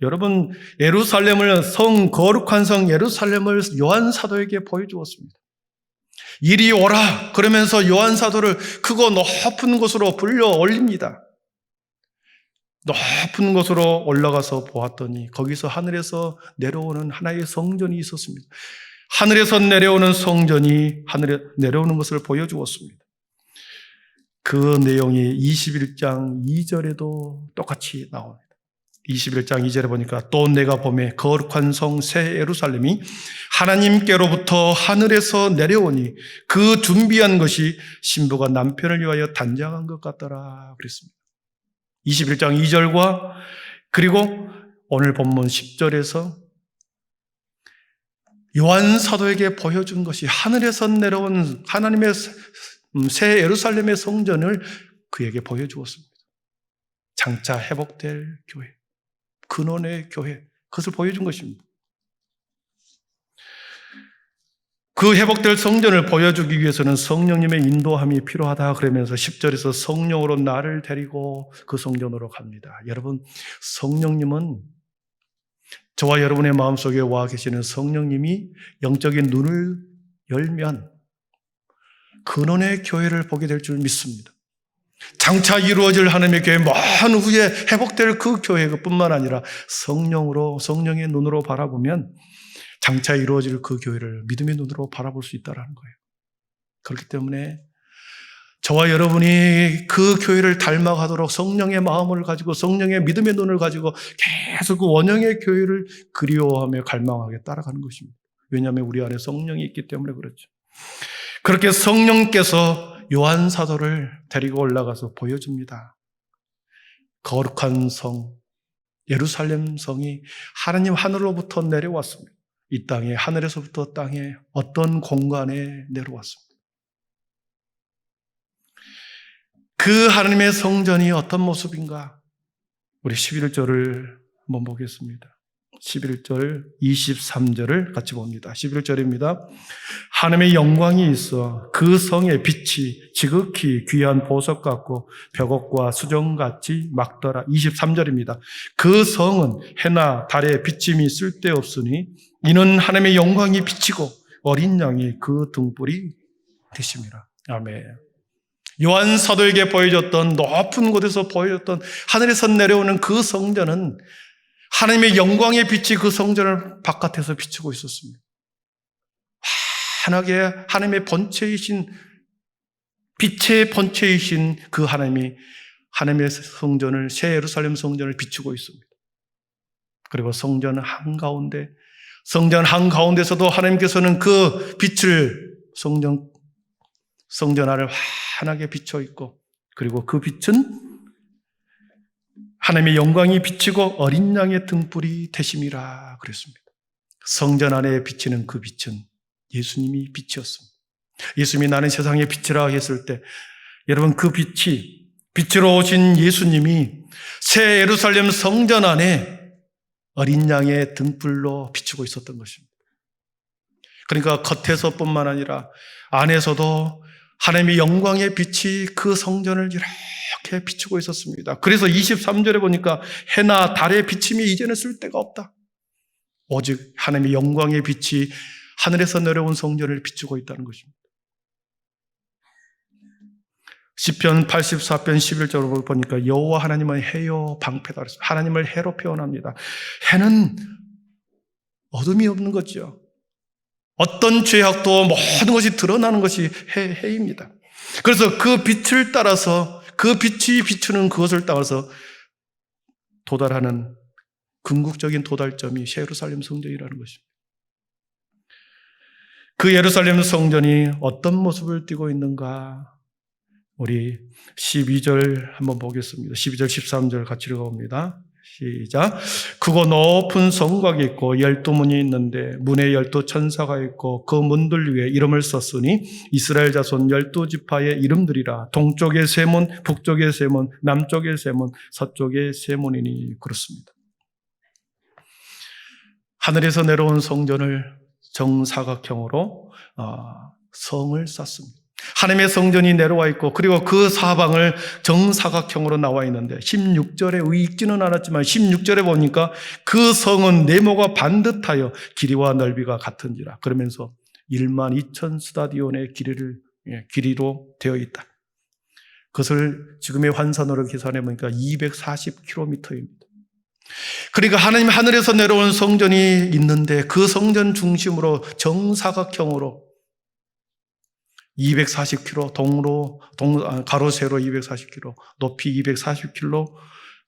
여러분 거룩한 성 예루살렘을 요한 사도에게 보여주었습니다. 이리 오라 그러면서 요한 사도를 크고 높은 곳으로 불려 올립니다. 높은 곳으로 올라가서 보았더니 거기서 하늘에서 내려오는 하나의 성전이 있었습니다. 하늘에서 내려오는 성전이 하늘에 내려오는 것을 보여주었습니다. 그 내용이 21장 2절에도 똑같이 나옵니다. 21장 2절에 보니까 또 내가 보매 거룩한 성 새 예루살렘이 하나님께로부터 하늘에서 내려오니 그 준비한 것이 신부가 남편을 위하여 단장한 것 같더라 그랬습니다. 21장 2절과 그리고 오늘 본문 10절에서 요한 사도에게 보여준 것이 하늘에서 내려온 하나님의 새 예루살렘의 성전을 그에게 보여주었습니다. 장차 회복될 교회, 근원의 교회, 그것을 보여준 것입니다. 그 회복될 성전을 보여주기 위해서는 성령님의 인도함이 필요하다 그러면서 10절에서 성령으로 나를 데리고 그 성전으로 갑니다. 여러분, 성령님은 저와 여러분의 마음속에 와 계시는 성령님이 영적인 눈을 열면 근원의 교회를 보게 될 줄 믿습니다. 장차 이루어질 하나님의 교회 먼 후에 회복될 그 교회뿐만 아니라 성령의 눈으로 바라보면 장차 이루어질 그 교회를 믿음의 눈으로 바라볼 수 있다는 거예요. 그렇기 때문에 저와 여러분이 그 교회를 닮아가도록 성령의 마음을 가지고 성령의 믿음의 눈을 가지고 계속 그 원형의 교회를 그리워하며 갈망하게 따라가는 것입니다. 왜냐하면 우리 안에 성령이 있기 때문에 그렇죠. 그렇게 성령께서 요한 사도를 데리고 올라가서 보여줍니다. 거룩한 성, 예루살렘 성이 하나님 하늘로부터 내려왔습니다. 이 땅에, 하늘에서부터 땅에 어떤 공간에 내려왔습니다. 그 하나님의 성전이 어떤 모습인가? 우리 11절을 한번 보겠습니다. 11절, 23절을 같이 봅니다. 11절입니다. 하나님의 영광이 있어 그 성의 빛이 지극히 귀한 보석 같고 벽옥과 수정같이 막더라. 23절입니다. 그 성은 해나 달의 비침이 쓸데없으니 이는 하나님의 영광이 비치고 어린 양이 그 등불이 되심이라. 아멘. 요한 사도에게 보여줬던 높은 곳에서 보여줬던 하늘에서 내려오는 그 성전은 하나님의 영광의 빛이 그 성전을 바깥에서 비추고 있었습니다. 환하게 하나님의 본체이신, 빛의 본체이신 그 하나님의 성전을, 새 예루살렘 성전을 비추고 있습니다. 그리고 성전 한가운데서도 하나님께서는 그 빛을 성전 안을 환하게 비춰 있고, 그리고 그 빛은 하나님의 영광이 비치고 어린 양의 등불이 되심이라 그랬습니다. 성전 안에 비치는 그 빛은 예수님이 빛이었습니다. 예수님이 나는 세상의 빛이라 했을 때 여러분, 그 빛이, 빛으로 오신 예수님이 새 예루살렘 성전 안에 어린 양의 등불로 비추고 있었던 것입니다. 그러니까 겉에서뿐만 아니라 안에서도 하나님의 영광의 빛이 그 성전을 이렇게 비추고 있었습니다. 그래서 23절에 보니까 해나 달의 비침이 이제는 쓸데가 없다. 오직 하나님의 영광의 빛이 하늘에서 내려온 성전을 비추고 있다는 것입니다. 시편 84편 11절을 보니까 여호와 하나님은 해요 방패다 그랬습니다. 하나님을 해로 표현합니다. 해는 어둠이 없는 거죠. 어떤 죄악도 모든 것이 드러나는 것이 해입니다. 그래서 그 빛을 따라서, 그 빛이 비추는 그것을 따라서 도달하는 궁극적인 도달점이 예루살렘 성전이라는 것입니다. 그 예루살렘 성전이 어떤 모습을 띠고 있는가? 우리 12절 한번 보겠습니다. 12절, 13절 같이 읽어봅니다. 시작. 크고 높은 성곽이 있고 12문이 있는데 문에 12천사가 있고 그 문들 위에 이름을 썼으니 이스라엘 자손 12지파의 이름들이라. 동쪽의 세 문, 북쪽의 세 문, 남쪽의 세 문, 서쪽의 세 문이니 그렇습니다. 하늘에서 내려온 성전을 정사각형으로 성을 쌓습니다. 하나님의 성전이 내려와 있고, 그리고 그 사방을 정사각형으로 나와 있는데 16절에 읽지는 않았지만 16절에 보니까 그 성은 네모가 반듯하여 길이와 넓이가 같은지라. 그러면서 12,000 스타디온의 길이로 되어 있다. 그것을 지금의 환산으로 계산해 보니까 240km입니다. 그러니까 하나님 하늘에서 내려온 성전이 있는데 그 성전 중심으로 정사각형으로 240km, 가로 세로 240km, 높이 240km,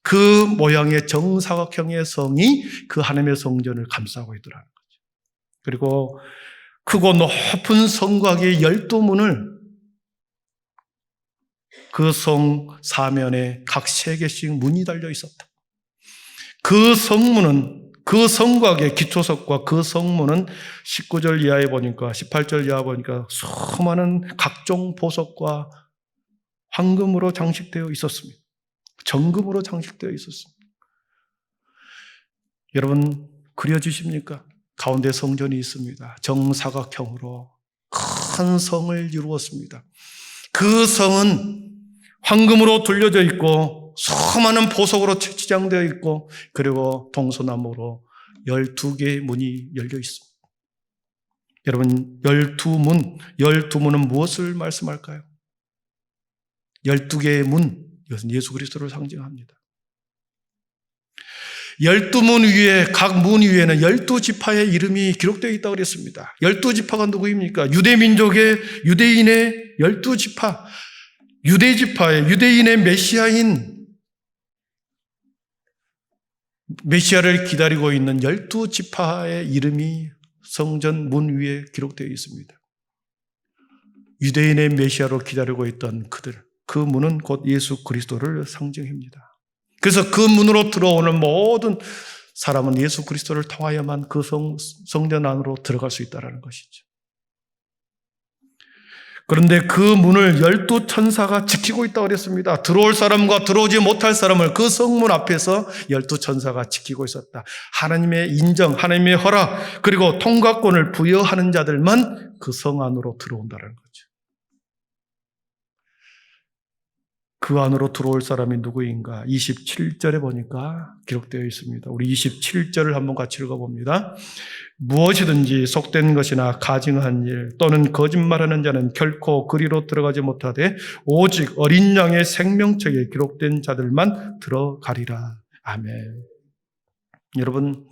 그 모양의 정사각형의 성이 그 하나님의 성전을 감싸고 있더라는 거죠. 그리고 크고 높은 성곽의 12문을 그 성 사면에 각 3개씩 문이 달려 있었다. 그 성문은, 그 성곽의 기초석과 그 성문은 19절 이하에 보니까, 18절 이하에 보니까 수많은 각종 보석과 황금으로 장식되어 있었습니다. 정금으로 장식되어 있었습니다. 여러분, 그려지십니까? 가운데 성전이 있습니다. 정사각형으로 큰 성을 이루었습니다. 그 성은 황금으로 둘려져 있고 수많은 보석으로 치장되어 있고, 그리고 동서남으로 12개의 문이 열려 있습니다. 여러분, 12문은 무엇을 말씀할까요? 12개의 문, 이것은 예수 그리스도를 상징합니다. 12문 위에, 각 문 위에는 12지파의 이름이 기록되어 있다고 그랬습니다. 12지파가 누구입니까? 유대인의 12지파, 유대지파의, 유대인의 메시아를 기다리고 있는 12지파의 이름이 성전 문 위에 기록되어 있습니다. 유대인의 메시아로 기다리고 있던 그들, 그 문은 곧 예수 그리스도를 상징합니다. 그래서 그 문으로 들어오는 모든 사람은 예수 그리스도를 통하여만 그 성전 안으로 들어갈 수 있다는 것이죠. 그런데 그 문을 12천사가 지키고 있다고 그랬습니다. 들어올 사람과 들어오지 못할 사람을 그 성문 앞에서 12천사가 지키고 있었다. 하나님의 인정, 하나님의 허락, 그리고 통과권을 부여하는 자들만 그 성 안으로 들어온다는 거죠. 그 안으로 들어올 사람이 누구인가? 27절에 보니까 기록되어 있습니다. 우리 27절을 한번 같이 읽어봅니다. 무엇이든지 속된 것이나 가증한 일 또는 거짓말하는 자는 결코 그리로 들어가지 못하되 오직 어린 양의 생명책에 기록된 자들만 들어가리라. 아멘. 여러분,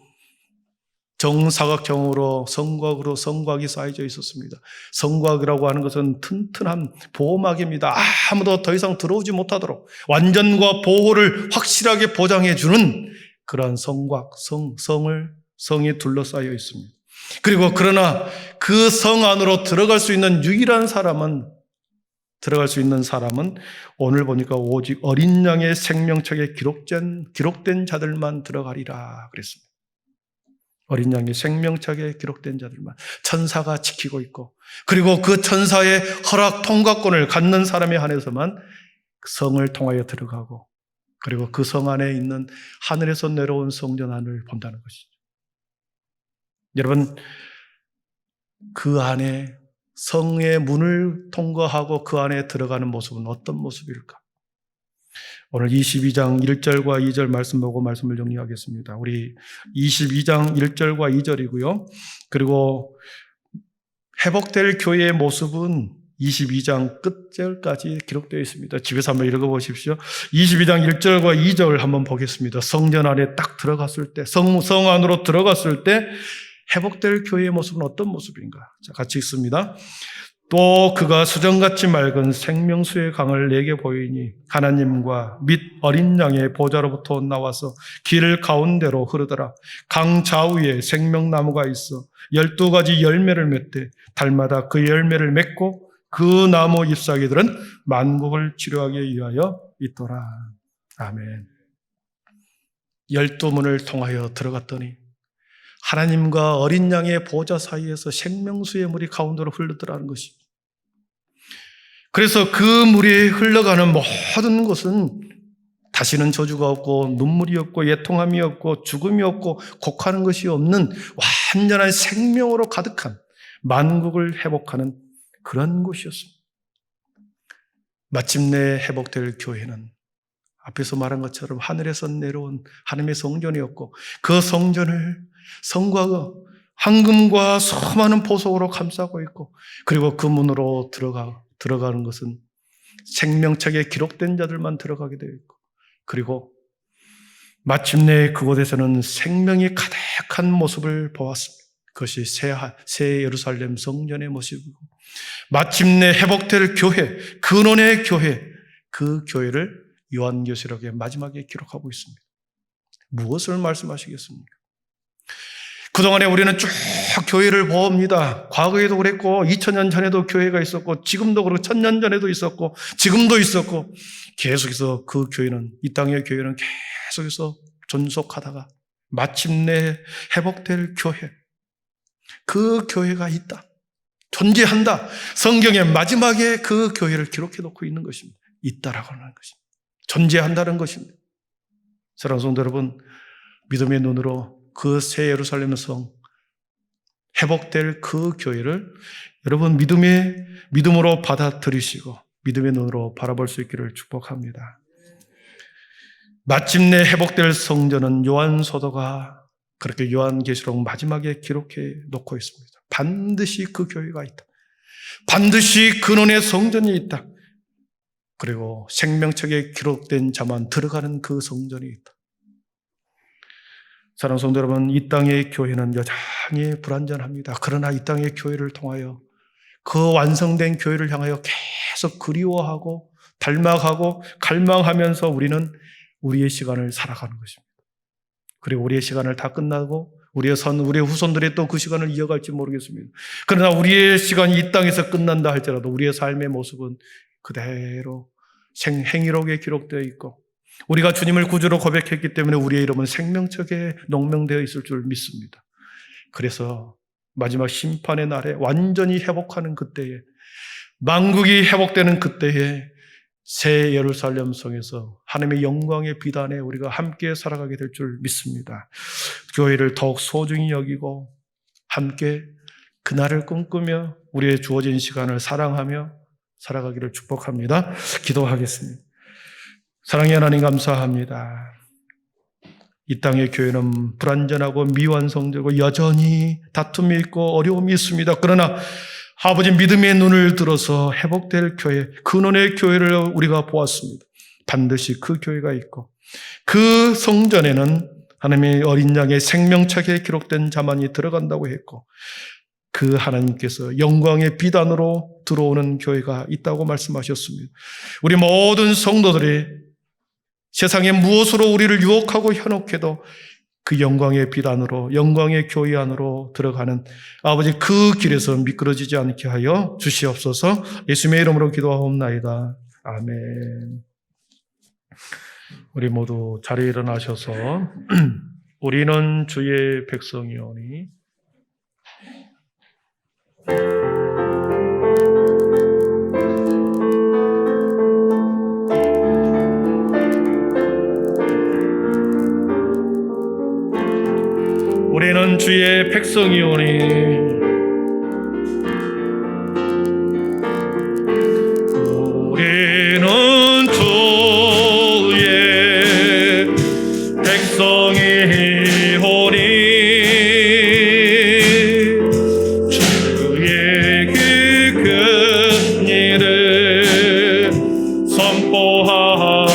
정사각형으로 성곽이 쌓여져 있었습니다. 성곽이라고 하는 것은 튼튼한 보호막입니다. 아무도 더 이상 들어오지 못하도록 완전과 보호를 확실하게 보장해 주는 그러한 성곽, 성이 둘러싸여 있습니다. 그리고 그러나 그 성 안으로 들어갈 수 있는 유일한 사람은 오늘 보니까 오직 어린 양의 생명책에 기록된 자들만 들어가리라 그랬습니다. 어린 양의 생명책에 기록된 자들만, 천사가 지키고 있고, 그리고 그 천사의 허락 통과권을 갖는 사람에 한해서만 성을 통하여 들어가고, 그리고 그 성 안에 있는 하늘에서 내려온 성전 안을 본다는 것이죠. 여러분, 그 안에 성의 문을 통과하고 그 안에 들어가는 모습은 어떤 모습일까? 오늘 22장 1절과 2절 말씀 보고 말씀을 정리하겠습니다. 우리 22장 1절과 2절이고요. 그리고 회복될 교회의 모습은 22장 끝절까지 기록되어 있습니다. 집에서 한번 읽어보십시오. 22장 1절과 2절 한번 보겠습니다. 성전 안에 딱 들어갔을 때, 성 안으로 들어갔을 때 회복될 교회의 모습은 어떤 모습인가? 자, 같이 읽습니다. 또 그가 수정같이 맑은 생명수의 강을 내게 보이니 하나님과 및 어린 양의 보좌로부터 나와서 길 가운데로 흐르더라. 강 좌우에 생명나무가 있어 12가지 열매를 맺되 달마다 그 열매를 맺고 그 나무 잎사귀들은 만국을 치료하기 위하여 있더라. 아멘. 12문을 통하여 들어갔더니 하나님과 어린 양의 보좌 사이에서 생명수의 물이 가운데로 흐르더라는 것입니다. 그래서 그 물이 흘러가는 모든 것은 다시는 저주가 없고 눈물이 없고 애통함이 없고 죽음이 없고 곡하는 것이 없는 완전한 생명으로 가득한 만국을 회복하는 그런 곳이었습니다. 마침내 회복될 교회는 앞에서 말한 것처럼 하늘에서 내려온 하나님의 성전이었고 그 성전을 성곽 황금과 수많은 보석으로 감싸고 있고 그리고 그 문으로 들어가는 것은 생명책에 기록된 자들만 들어가게 되어 있고 그리고 마침내 그곳에서는 생명이 가득한 모습을 보았습니다. 그것이 새 예루살렘 성전의 모습이고 마침내 회복될 교회, 근원의 교회, 그 교회를 요한계시록의 마지막에 기록하고 있습니다. 무엇을 말씀하시겠습니까? 그동안에 우리는 쭉 교회를 봅니다. 과거에도 그랬고 2000년 전에도 교회가 있었고 지금도 그렇고 1000년 전에도 있었고 지금도 있었고 계속해서 그 교회는, 이 땅의 교회는 계속해서 존속하다가 마침내 회복될 교회, 그 교회가 있다, 존재한다. 성경의 마지막에 그 교회를 기록해 놓고 있는 것입니다. 있다라고 하는 것입니다. 존재한다는 것입니다. 사랑하는 성도 여러분, 믿음의 눈으로 그 새 예루살렘 성, 회복될 그 교회를 여러분 믿음으로 받아들이시고 믿음의 눈으로 바라볼 수 있기를 축복합니다. 마침내 회복될 성전은 요한 사도가 그렇게 요한계시록 마지막에 기록해 놓고 있습니다. 반드시 그 교회가 있다. 반드시 근원의 성전이 있다. 그리고 생명책에 기록된 자만 들어가는 그 성전이 있다. 사랑하는 성도 여러분, 이 땅의 교회는 여전히 불완전합니다. 그러나 이 땅의 교회를 통하여 그 완성된 교회를 향하여 계속 그리워하고 닮아가고 갈망하면서 우리는 우리의 시간을 살아가는 것입니다. 그리고 우리의 시간을 다 끝나고 우리의 후손들이 또 그 시간을 이어갈지 모르겠습니다. 그러나 우리의 시간이 이 땅에서 끝난다 할지라도 우리의 삶의 모습은 그대로 행위록에 기록되어 있고 우리가 주님을 구주로 고백했기 때문에 우리의 이름은 생명책에 농명되어 있을 줄 믿습니다. 그래서 마지막 심판의 날에 완전히 회복하는 그때에, 만국이 회복되는 그때에 새 예루살렘 성에서 하나님의 영광의 비단에 우리가 함께 살아가게 될 줄 믿습니다. 교회를 더욱 소중히 여기고 함께 그날을 꿈꾸며 우리의 주어진 시간을 사랑하며 살아가기를 축복합니다. 기도하겠습니다. 사랑의 하나님 감사합니다. 이 땅의 교회는 불완전하고 미완성되고 여전히 다툼이 있고 어려움이 있습니다. 그러나 아버지 믿음의 눈을 들어서 회복될 교회, 근원의 교회를 우리가 보았습니다. 반드시 그 교회가 있고 그 성전에는 하나님의 어린 양의 생명책에 기록된 자만이 들어간다고 했고 그 하나님께서 영광의 비단으로 들어오는 교회가 있다고 말씀하셨습니다. 우리 모든 성도들이 세상에 무엇으로 우리를 유혹하고 현혹해도 그 영광의 비단으로, 영광의 교회 안으로 들어가는 아버지 그 길에서 미끄러지지 않게 하여 주시옵소서. 예수님의 이름으로 기도하옵나이다. 아멘. 우리 모두 자리에 일어나셔서 우리는 주의 백성이오니 우리는 주의 백성이오니 우리는 주의 백성이오니 주의 그 큰 일을 선포합니다.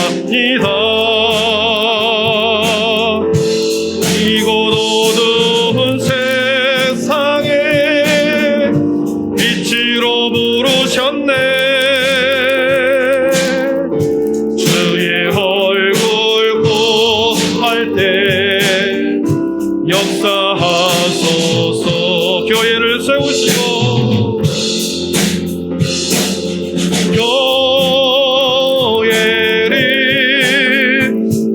역사하소서. 교회를 세우시고 교회를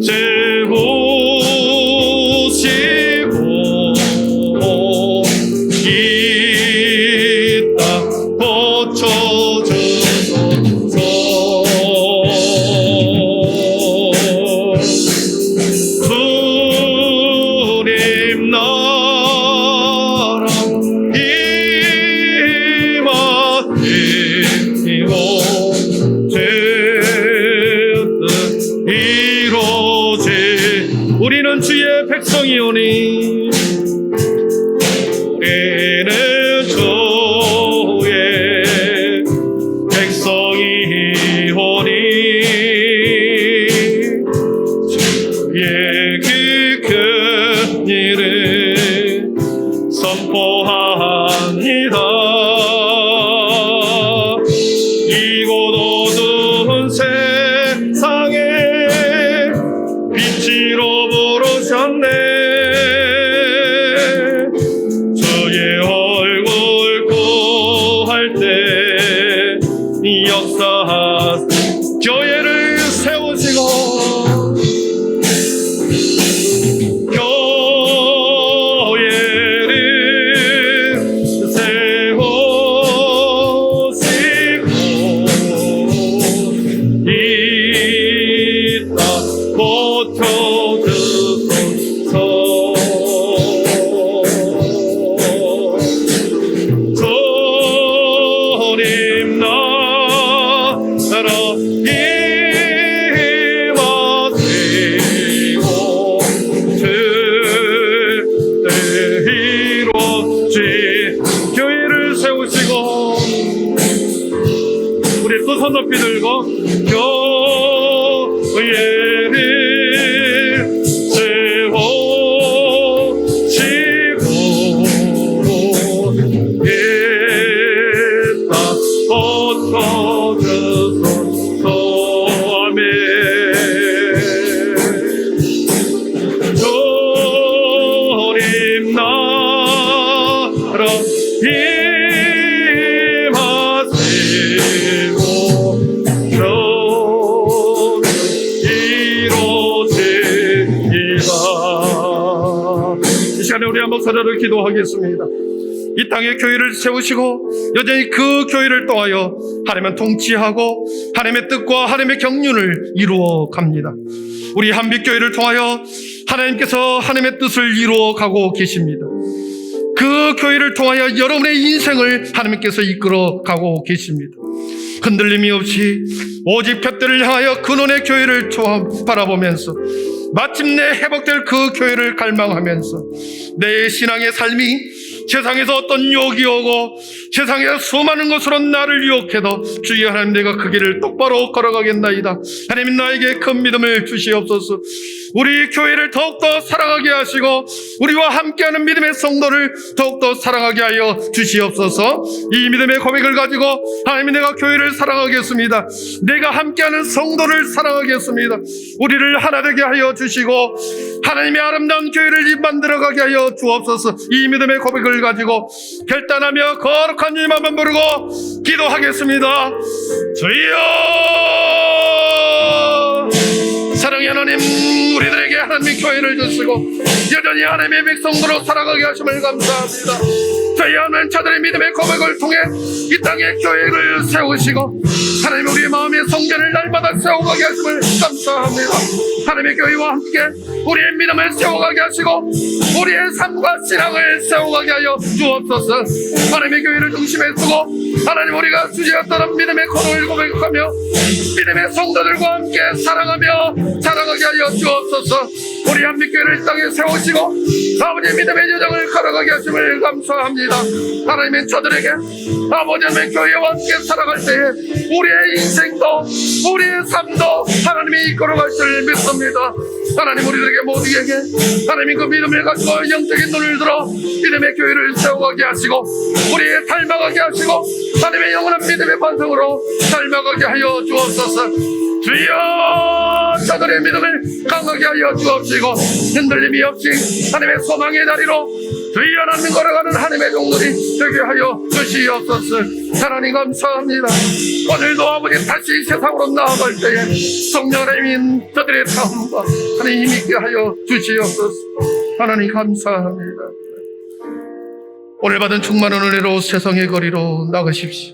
세우시고 이 땅 고쳐주소서. 우리는 주의 백성이오니 우리는 주의 백성이오니 주의 그 큰 일을 선포 고쳐주소서. 주님 나라 임하시고 주의 이루어지 교회를 세우시고 우리 또 손 높이 들고 교회를 세우시고 있다 고쳐주소서. 아멘. 주님 나라 임하시고 이루어지이다. 이 시간에 우리 한번 서로를 기도하겠습니다. 이 땅에 교회를 세우시고 여전히 그 교회를 통하여 하나님은 통치하고 하나님의 뜻과 하나님의 경륜을 이루어 갑니다. 우리 한빛교회를 통하여 하나님께서 하나님의 뜻을 이루어 가고 계십니다. 그 교회를 통하여 여러분의 인생을 하나님께서 이끌어 가고 계십니다. 흔들림이 없이 오직 둯대를 향하여 근원의 교회를 바라보면서 마침내 회복될 그 교회를 갈망하면서 내 신앙의 삶이 세상에서 어떤 유혹이 오고 세상에 수많은 것으로 나를 유혹해도 주여 하나님 내가 그 길을 똑바로 걸어가겠나이다. 하나님 나에게 큰 믿음을 주시옵소서. 우리 교회를 더욱더 사랑하게 하시고 우리와 함께하는 믿음의 성도를 더욱더 사랑하게 하여 주시옵소서. 이 믿음의 고백을 가지고 하나님 내가 교회를 사랑하겠습니다. 내가 함께하는 성도를 사랑하겠습니다. 우리를 하나 되게 하여 주시고 하나님의 아름다운 교회를 만들어가게 하여 주옵소서. 이 믿음의 고백을 가지고 결단하며 거룩한 이름 한번 부르고 기도하겠습니다. 주여 사랑의 하나님, 우리들에게 하나님의 교회를 주시고 여전히 하나님의 백성으로 살아가게 하심을 감사합니다. 저희 하나님 자들의 믿음의 고백을 통해 이 땅에 교회를 세우시고 하나님 우리의 마음의 성전을 날마다 세워가게 하심을 감사합니다. 하나님의 교회와 함께 우리의 믿음을 세워가게 하시고 우리의 삶과 신앙을 세워가게 하여 주옵소서. 하나님의 교회를 중심에 두고 하나님 우리가 주제였던 믿음의 코너를 고백하며 믿음의 성도들과 함께 사랑하며 자라가게 하여 주옵소서. 우리 한빛교회를 이 땅에 세우시고 아버지의 믿음의 여정을 걸어가게 하심을 감사합니다. 하나님의 저들에게 아버지 하나님의 교회와 함께 살아갈 때에 우리의 인생도 우리의 삶도 하나님이 이끌어갈 줄 믿습니다. 하나님 우리들에게 모두에게 하나님 그 믿음을 가지고 영적인 눈을 들어 믿음의 교회를 세워가게 하시고 우리의 닮아가게 하시고 하나님의 영원한 믿음의 반성으로 닮아가게 하여 주옵소서. 주여 저들의 믿음을 강하게 하여 주옵시고 흔들림이 없이 하나님의 소망의 다리로 주여 하나님 걸어가는 하나님의 종들이 되게 하여 주시옵소서. 하나님 감사합니다. 오늘도 아버지 다시 세상으로 나아갈 때에 성령 하나님 저들의 삶과 하나님 힘있게 하여 주시옵소서. 하나님 감사합니다. 오늘 받은 충만한 은혜로 세상의 거리로 나가십시오.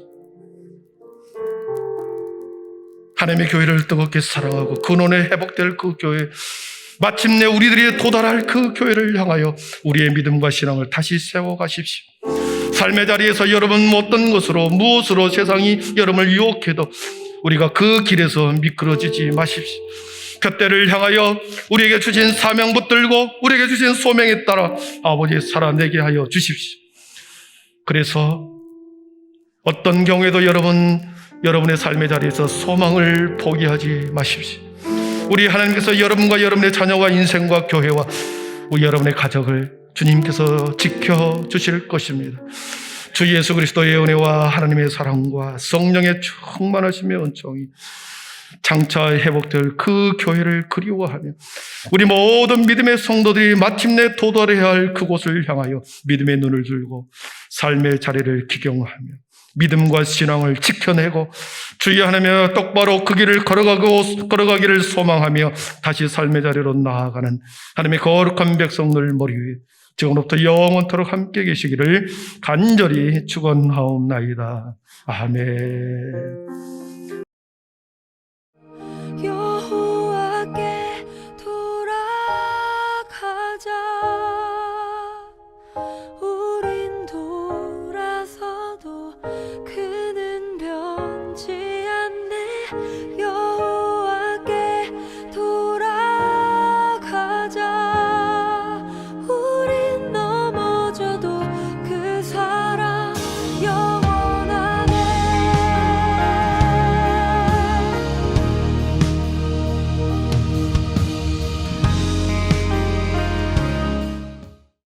하나님의 교회를 뜨겁게 사랑하고 근원에 회복될 그 교회, 마침내 우리들이 도달할 그 교회를 향하여 우리의 믿음과 신앙을 다시 세워가십시오. 삶의 자리에서 여러분 어떤 것으로 무엇으로 세상이 여러분을 유혹해도 우리가 그 길에서 미끄러지지 마십시오. 둯대를 향하여 우리에게 주신 사명 붙들고 우리에게 주신 소명에 따라 아버지 살아내게 하여 주십시오. 그래서 어떤 경우에도 여러분의 삶의 자리에서 소망을 포기하지 마십시오. 우리 하나님께서 여러분과 여러분의 자녀와 인생과 교회와 우리 여러분의 가족을 주님께서 지켜주실 것입니다. 주 예수 그리스도의 은혜와 하나님의 사랑과 성령의 충만하심의 은총이 장차 회복될 그 교회를 그리워하며 우리 모든 믿음의 성도들이 마침내 도달해야 할 그곳을 향하여 믿음의 눈을 들고 삶의 자리를 기경하며 믿음과 신앙을 지켜내고 주의 하나님의 똑바로 그 길을 걸어가기를 소망하며 다시 삶의 자리로 나아가는 하나님의 거룩한 백성들 머리 위에 지금부터 영원토록 함께 계시기를 간절히 축원하옵나이다. 아멘.